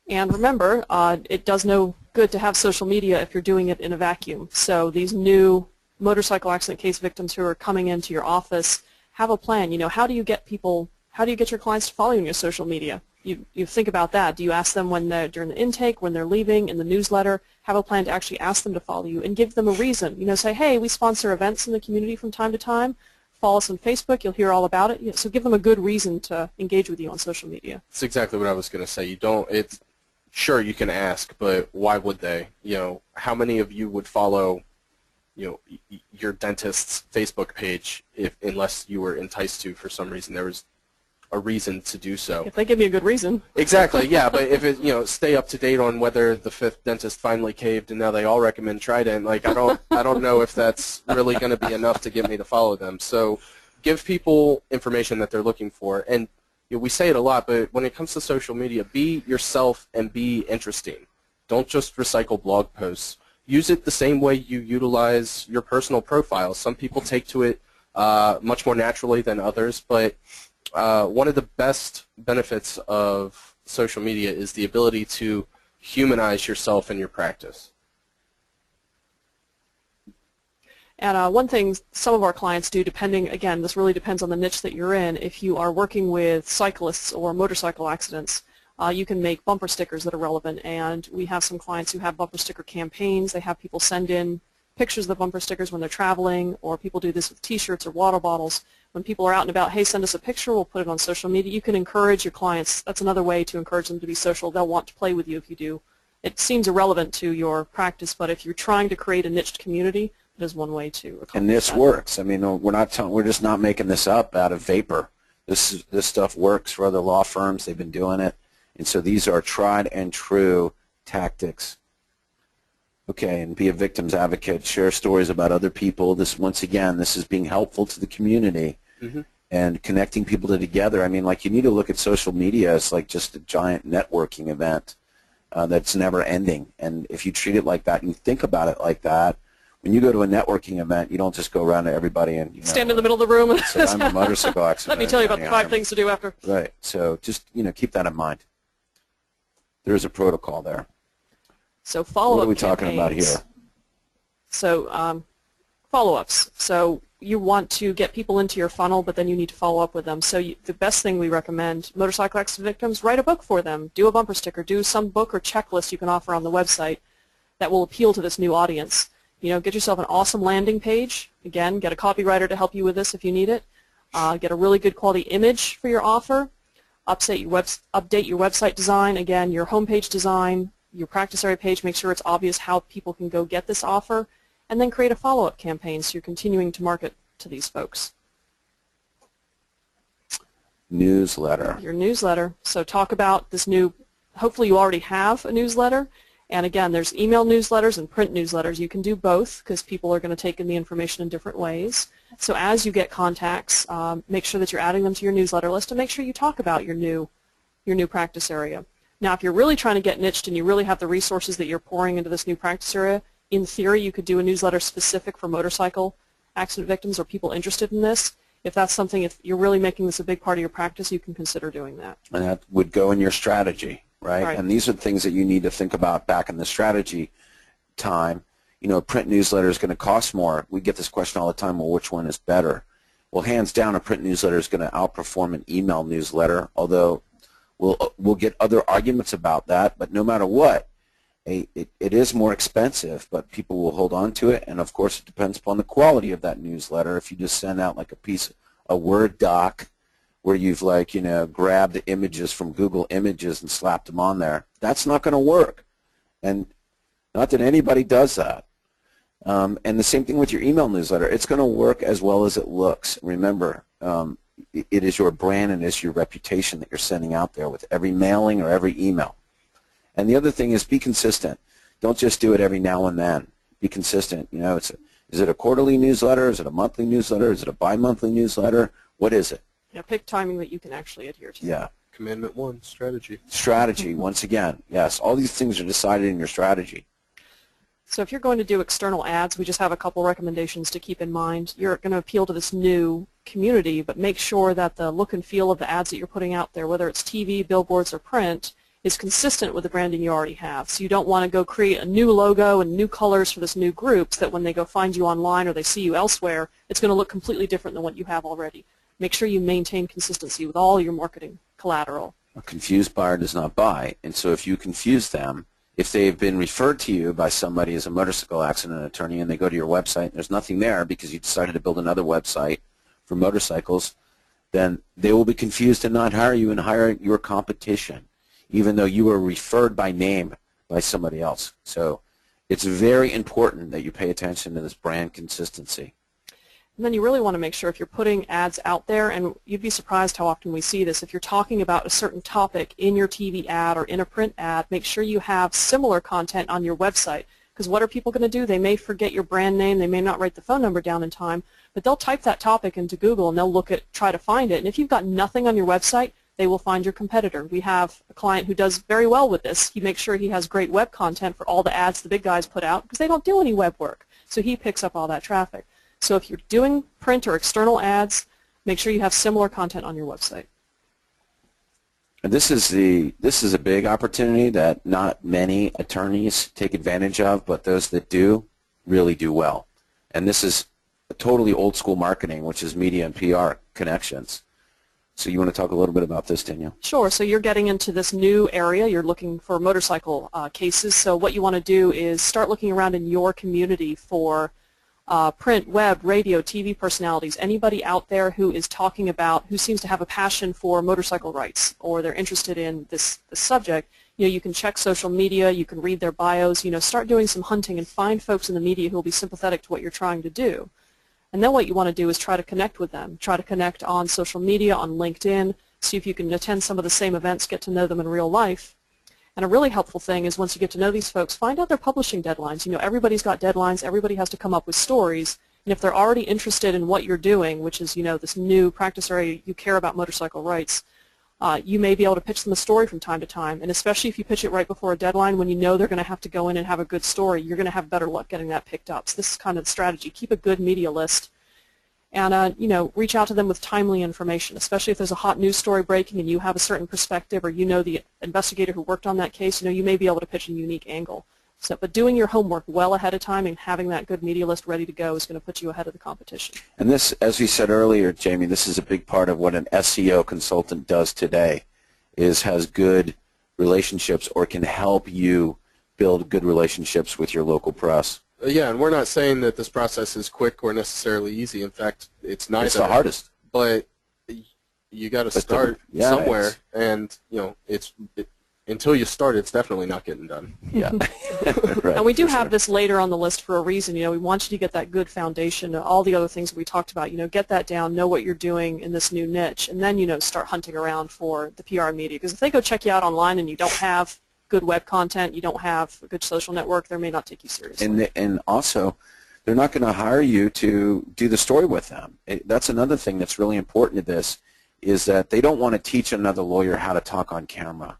And remember, it does no good to have social media if you're doing it in a vacuum. So these new motorcycle accident case victims who are coming into your office, have a plan. You know, how do you get your clients to follow you on your social media? You think about that. Do you ask them when they're during the intake, when they're leaving, in the newsletter? Have a plan to actually ask them to follow you and give them a reason. You know, say, hey, we sponsor events in the community from time to time. follow us on Facebook. You'll hear all about it. So give them a good reason to engage with you on social media. That's exactly what I was going to say. Sure, you can ask, but why would they? How many of you would follow, your dentist's Facebook page unless you were enticed to for some reason? There was a reason to do so. If they give me a good reason. Exactly, yeah, but if it, stay up to date on whether the fifth dentist finally caved and now they all recommend Trident, I don't know if that's really going to be enough to get me to follow them. So give people information that they're looking for. And we say it a lot, but when it comes to social media, be yourself and be interesting. Don't just recycle blog posts. Use it the same way you utilize your personal profile. Some people take to it much more naturally than others, but one of the best benefits of social media is the ability to humanize yourself and your practice. And one thing some of our clients do, again, this really depends on the niche that you're in. If you are working with cyclists or motorcycle accidents, you can make bumper stickers that are relevant. And we have some clients who have bumper sticker campaigns. They have people send in pictures of the bumper stickers when they're traveling, or people do this with T-shirts or water bottles. When people are out and about, hey, send us a picture, we'll put it on social media. You can encourage your clients. That's another way to encourage them to be social. They'll want to play with you if you do. It seems irrelevant to your practice, but if you're trying to create a niched community, it is one way to accomplish And this that. works. I mean, we're just not making this up out of vapor. This stuff works for other law firms. They've been doing it. And so these are tried and true tactics. Okay, and be a victim's advocate. Share stories about other people. Once again, this is being helpful to the community and connecting people together. I mean, you need to look at social media as just a giant networking event that's never ending. And if you treat it like that and you think about it like that, when you go to a networking event, you don't just go around to everybody and stand in the middle of the room and say, I'm a motorcycle accident. let me tell you about the 5 things to do after. Right. So just keep that in mind. There is a protocol there. So follow-up What are we talking about here? So follow-ups. So you want to get people into your funnel, but then you need to follow up with them. So the best thing we recommend, motorcycle accident victims, write a book for them. Do a bumper sticker. Do some book or checklist you can offer on the website that will appeal to this new audience. Get yourself an awesome landing page. Again, get a copywriter to help you with this if you need it. Get a really good quality image for your offer. Update your website design. Again, your homepage design, your practice area page, make sure it's obvious how people can go get this offer, and then create a follow-up campaign so you're continuing to market to these folks. Newsletter. Your newsletter. So talk about this new, hopefully you already have a newsletter, and again, there's email newsletters and print newsletters. You can do both because people are going to take in the information in different ways. So as you get contacts, make sure that you're adding them to your newsletter list, and make sure you talk about your new practice area. Now, if you're really trying to get niched and you really have the resources that you're pouring into this new practice area, in theory, you could do a newsletter specific for motorcycle accident victims or people interested in this. If that's something, if you're really making this a big part of your practice, you can consider doing that. And that would go in your strategy, right? And these are things that you need to think about back in the strategy time. A print newsletter is going to cost more. We get this question all the time, well, which one is better? Well, hands down, a print newsletter is going to outperform an email newsletter, although we'll get other arguments about that. But no matter what, it is more expensive, but people will hold on to it. And, of course, it depends upon the quality of that newsletter. If you just send out a Word doc where you've grabbed the images from Google Images and slapped them on there, that's not going to work. And not that anybody does that. And the same thing with your email newsletter. It's going to work as well as it looks. Remember, it is your brand and it's your reputation that you're sending out there with every mailing or every email. And the other thing is be consistent. Don't just do it every now and then. Be consistent. Is it a quarterly newsletter? Is it a monthly newsletter? Is it a bi-monthly newsletter? What is it? Yeah, pick timing that you can actually adhere to. Yeah. Commandment 1, strategy. Strategy, once again. Yes, all these things are decided in your strategy. So if you're going to do external ads, we just have a couple recommendations to keep in mind. You're going to appeal to this new community, but make sure that the look and feel of the ads that you're putting out there, whether it's TV, billboards, or print, is consistent with the branding you already have. So you don't want to go create a new logo and new colors for this new group so that when they go find you online or they see you elsewhere, it's going to look completely different than what you have already. Make sure you maintain consistency with all your marketing collateral. A confused buyer does not buy, and so if you confuse them, if they've been referred to you by somebody as a motorcycle accident attorney and they go to your website and there's nothing there because you decided to build another website for motorcycles, then they will be confused and not hire you and hire your competition, even though you were referred by name by somebody else. So it's very important that you pay attention to this brand consistency. And then you really want to make sure if you're putting ads out there, and you'd be surprised how often we see this, if you're talking about a certain topic in your TV ad or in a print ad, make sure you have similar content on your website. Because what are people going to do? They may forget your brand name, they may not write the phone number down in time, but they'll type that topic into Google and they'll try to find it. And if you've got nothing on your website, they will find your competitor. We have a client who does very well with this. He makes sure he has great web content for all the ads the big guys put out because they don't do any web work. So he picks up all that traffic. So if you're doing print or external ads, make sure you have similar content on your website. And this is a big opportunity that not many attorneys take advantage of, but those that do really do well. And this is a totally old school marketing, which is media and PR connections. So you want to talk a little bit about this, Danielle? Sure. So you're getting into this new area. You're looking for motorcycle cases. So what you want to do is start looking around in your community for print, web, radio, TV personalities, anybody out there who is talking about, who seems to have a passion for motorcycle rights, or they're interested in this subject. You know, you can check social media, you can read their bios, you know, start doing some hunting and find folks in the media who will be sympathetic to what you're trying to do. And then what you want to do is try to connect with them. Try to connect on social media, on LinkedIn, see if you can attend some of the same events, get to know them in real life. And a really helpful thing is once you get to know these folks, find out their publishing deadlines. You know, everybody's got deadlines. Everybody has to come up with stories. And if they're already interested in what you're doing, which is, you know, this new practice area, you care about motorcycle rights, you may be able to pitch them a story from time to time. And especially if you pitch it right before a deadline when you know they're going to have to go in and have a good story, you're going to have better luck getting that picked up. So this is kind of the strategy. Keep a good media list. And, you know, reach out to them with timely information, especially if there's a hot news story breaking and you have a certain perspective or you know the investigator who worked on that case, you know, you may be able to pitch a unique angle. So, but doing your homework well ahead of time and having that good media list ready to go is going to put you ahead of the competition. And this, as we said earlier, Jamie, this is a big part of what an SEO consultant does today, is has good relationships or can help you build good relationships with your local press. Yeah, and we're not saying that this process is quick or necessarily easy. In fact, it's neither. It's the hardest. But you got to start somewhere, and you know, until you start, it's definitely not getting done. Yeah. Right, and we do have this later on the list for a reason. You know, we want you to get that good foundation, all the other things that we talked about. You know, get that down, know what you're doing in this new niche, and then, you know, start hunting around for the PR media. Because if they go check you out online and you don't have good web content, you don't have a good social network, they may not take you seriously. And also, they're not going to hire you to do the story with them. That's another thing that's really important to this, is that they don't want to teach another lawyer how to talk on camera.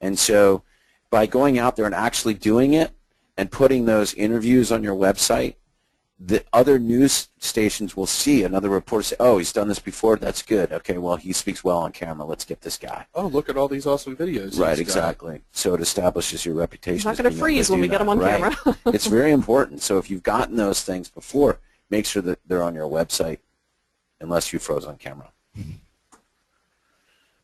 And so by going out there and actually doing it and putting those interviews on your website, the other news stations will see another reporter say, oh, he's done this before, that's good. Okay, well, he speaks well on camera, let's get this guy. Oh, look at all these awesome videos. Right, exactly. So it establishes your reputation. He's not going to freeze when we get him on camera. It's very important. So if you've gotten those things before, make sure that they're on your website, unless you froze on camera.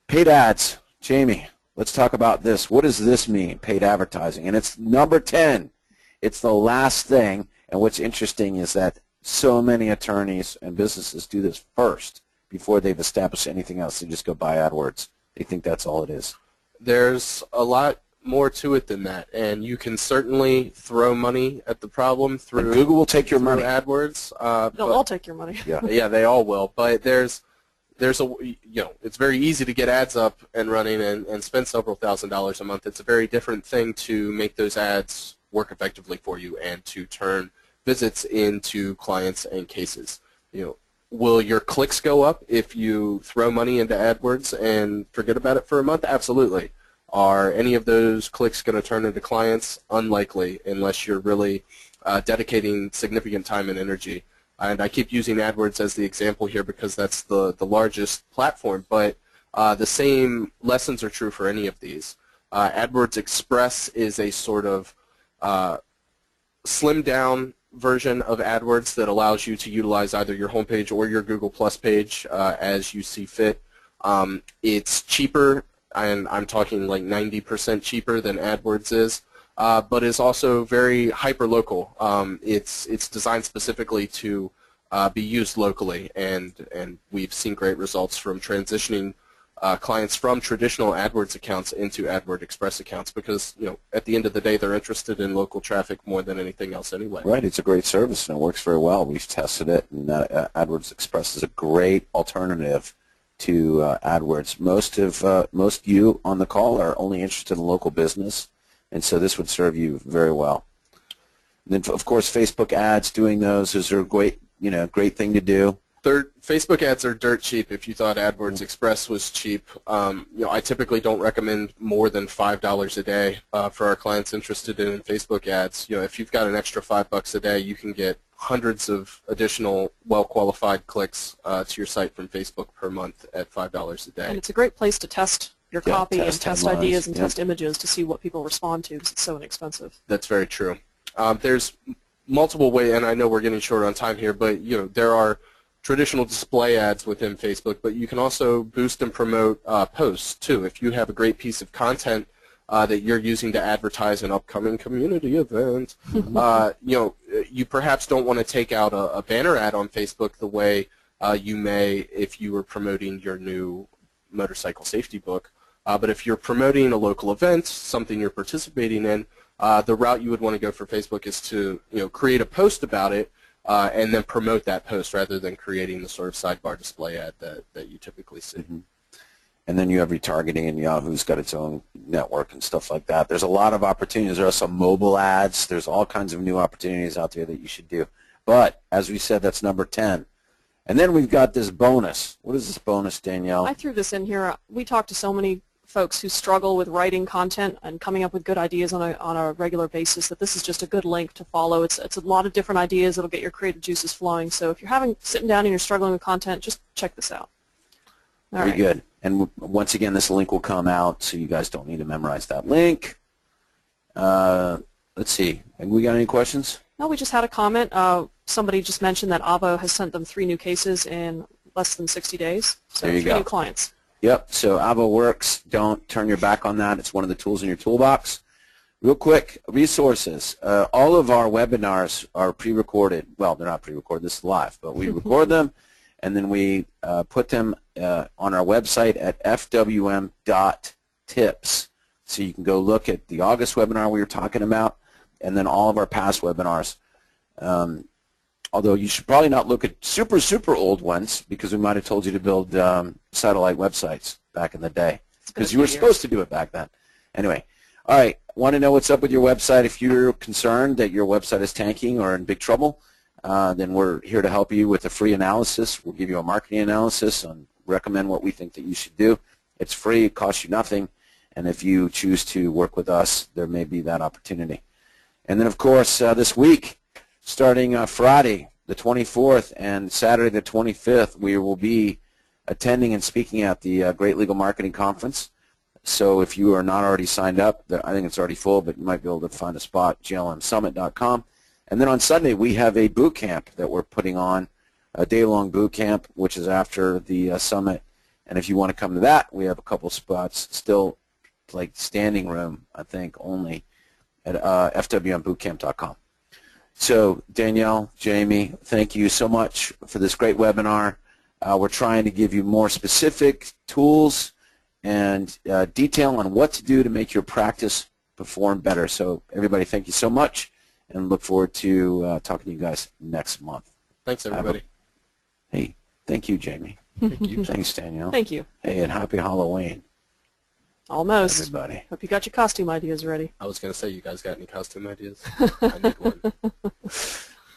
Paid ads. Jamie, let's talk about this. What does this mean, paid advertising? And it's number 10. It's the last thing. And what's interesting is that so many attorneys and businesses do this first before they've established anything else. They just go buy AdWords. They think that's all it is. There's a lot more to it than that, and you can certainly throw money at the problem through and Google will take your money. AdWords. They'll all take your money. Yeah, yeah, they all will. But there's it's very easy to get ads up and running and spend several $1,000s a month. It's a very different thing to make those ads work effectively for you and to turn visits into clients and cases. You know, will your clicks go up if you throw money into AdWords and forget about it for a month? Absolutely. Are any of those clicks going to turn into clients? Unlikely, unless you're really dedicating significant time and energy. And I keep using AdWords as the example here because that's the largest platform, but the same lessons are true for any of these. AdWords Express is a sort of slimmed down version of AdWords that allows you to utilize either your homepage or your Google Plus page as you see fit. It's cheaper, and I'm talking like 90% cheaper than AdWords is, but is also very hyper-local. It's designed specifically to be used locally, and we've seen great results from transitioning clients from traditional AdWords accounts into AdWord Express accounts because, at the end of the day, they're interested in local traffic more than anything else anyway. Right, it's a great service and it works very well. We've tested it, and AdWords Express is a great alternative to AdWords. Most of you on the call are only interested in local business, and so this would serve you very well. And then, of course, Facebook ads, doing those is a great thing to do. Facebook ads are dirt cheap. If you thought AdWords Express was cheap, I typically don't recommend more than $5 a day for our clients interested in Facebook ads. If you've got an extra $5 a day, you can get hundreds of additional well-qualified clicks to your site from Facebook per month at $5 a day. And it's a great place to test your copy and test ideas and yeah. test images to see what people respond to because it's so inexpensive. That's very true. There's multiple ways, and I know we're getting short on time here, but there are traditional display ads within Facebook, but you can also boost and promote posts too. If you have a great piece of content that you're using to advertise an upcoming community event, you perhaps don't want to take out a banner ad on Facebook the way you may if you were promoting your new motorcycle safety book. But if you're promoting a local event, something you're participating in, the route you would want to go for Facebook is to create a post about it and then promote that post rather than creating the sort of sidebar display ad that you typically see. Mm-hmm. And then you have retargeting, and Yahoo's got its own network and stuff like that. There's a lot of opportunities. There are some mobile ads. There's all kinds of new opportunities out there that you should do. But as we said, that's number 10. And then we've got this bonus. What is this bonus, Danielle? I threw this in here. We talk to so many folks who struggle with writing content and coming up with good ideas on a regular basis that this is just a good link to follow. It's a lot of different ideas. It'll get your creative juices flowing. So if you're sitting down and you're struggling with content, just check this out. All Very right. good. And once again, this link will come out, so you guys don't need to memorize that link. Let's see. Have we got any questions? No, we just had a comment. Somebody just mentioned that Avo has sent them 3 new cases in less than 60 days. So There you 3 go. new clients. Yep, so Avo works. Don't turn your back on that. It's one of the tools in your toolbox. Real quick, resources. All of our webinars are pre-recorded. Well, they're not pre-recorded. This is live, but we record them, and then we put them on our website at fwm.tips. So you can go look at the August webinar we were talking about, and then all of our past webinars. Although you should probably not look at super old ones because we might have told you to build satellite websites back in the day because you were supposed to do it back then. Anyway, all right, want to know what's up with your website? If you're concerned that your website is tanking or in big trouble, then we're here to help you with a free analysis. We'll give you a marketing analysis and recommend what we think that you should do. It's free. It costs you nothing. And if you choose to work with us, there may be that opportunity. And then, of course, this week, starting Friday the 24th and Saturday the 25th, we will be attending and speaking at the Great Legal Marketing Conference. So if you are not already signed up, I think it's already full, but you might be able to find a spot, glmsummit.com. And then on Sunday, we have a boot camp that we're putting on, a day-long boot camp, which is after the summit. And if you want to come to that, we have a couple spots still, like standing room, I think, only at fwmbootcamp.com. So, Danielle, Jamie, thank you so much for this great webinar. We're trying to give you more specific tools and detail on what to do to make your practice perform better. So, everybody, thank you so much, and look forward to talking to you guys next month. Thanks, everybody. Hey, thank you, Jamie. Thank you. Thanks, Danielle. Thank you. Hey, and happy Halloween, Almost. everybody. Hope you got your costume ideas ready. I was going to say, you guys got any costume ideas? I need one.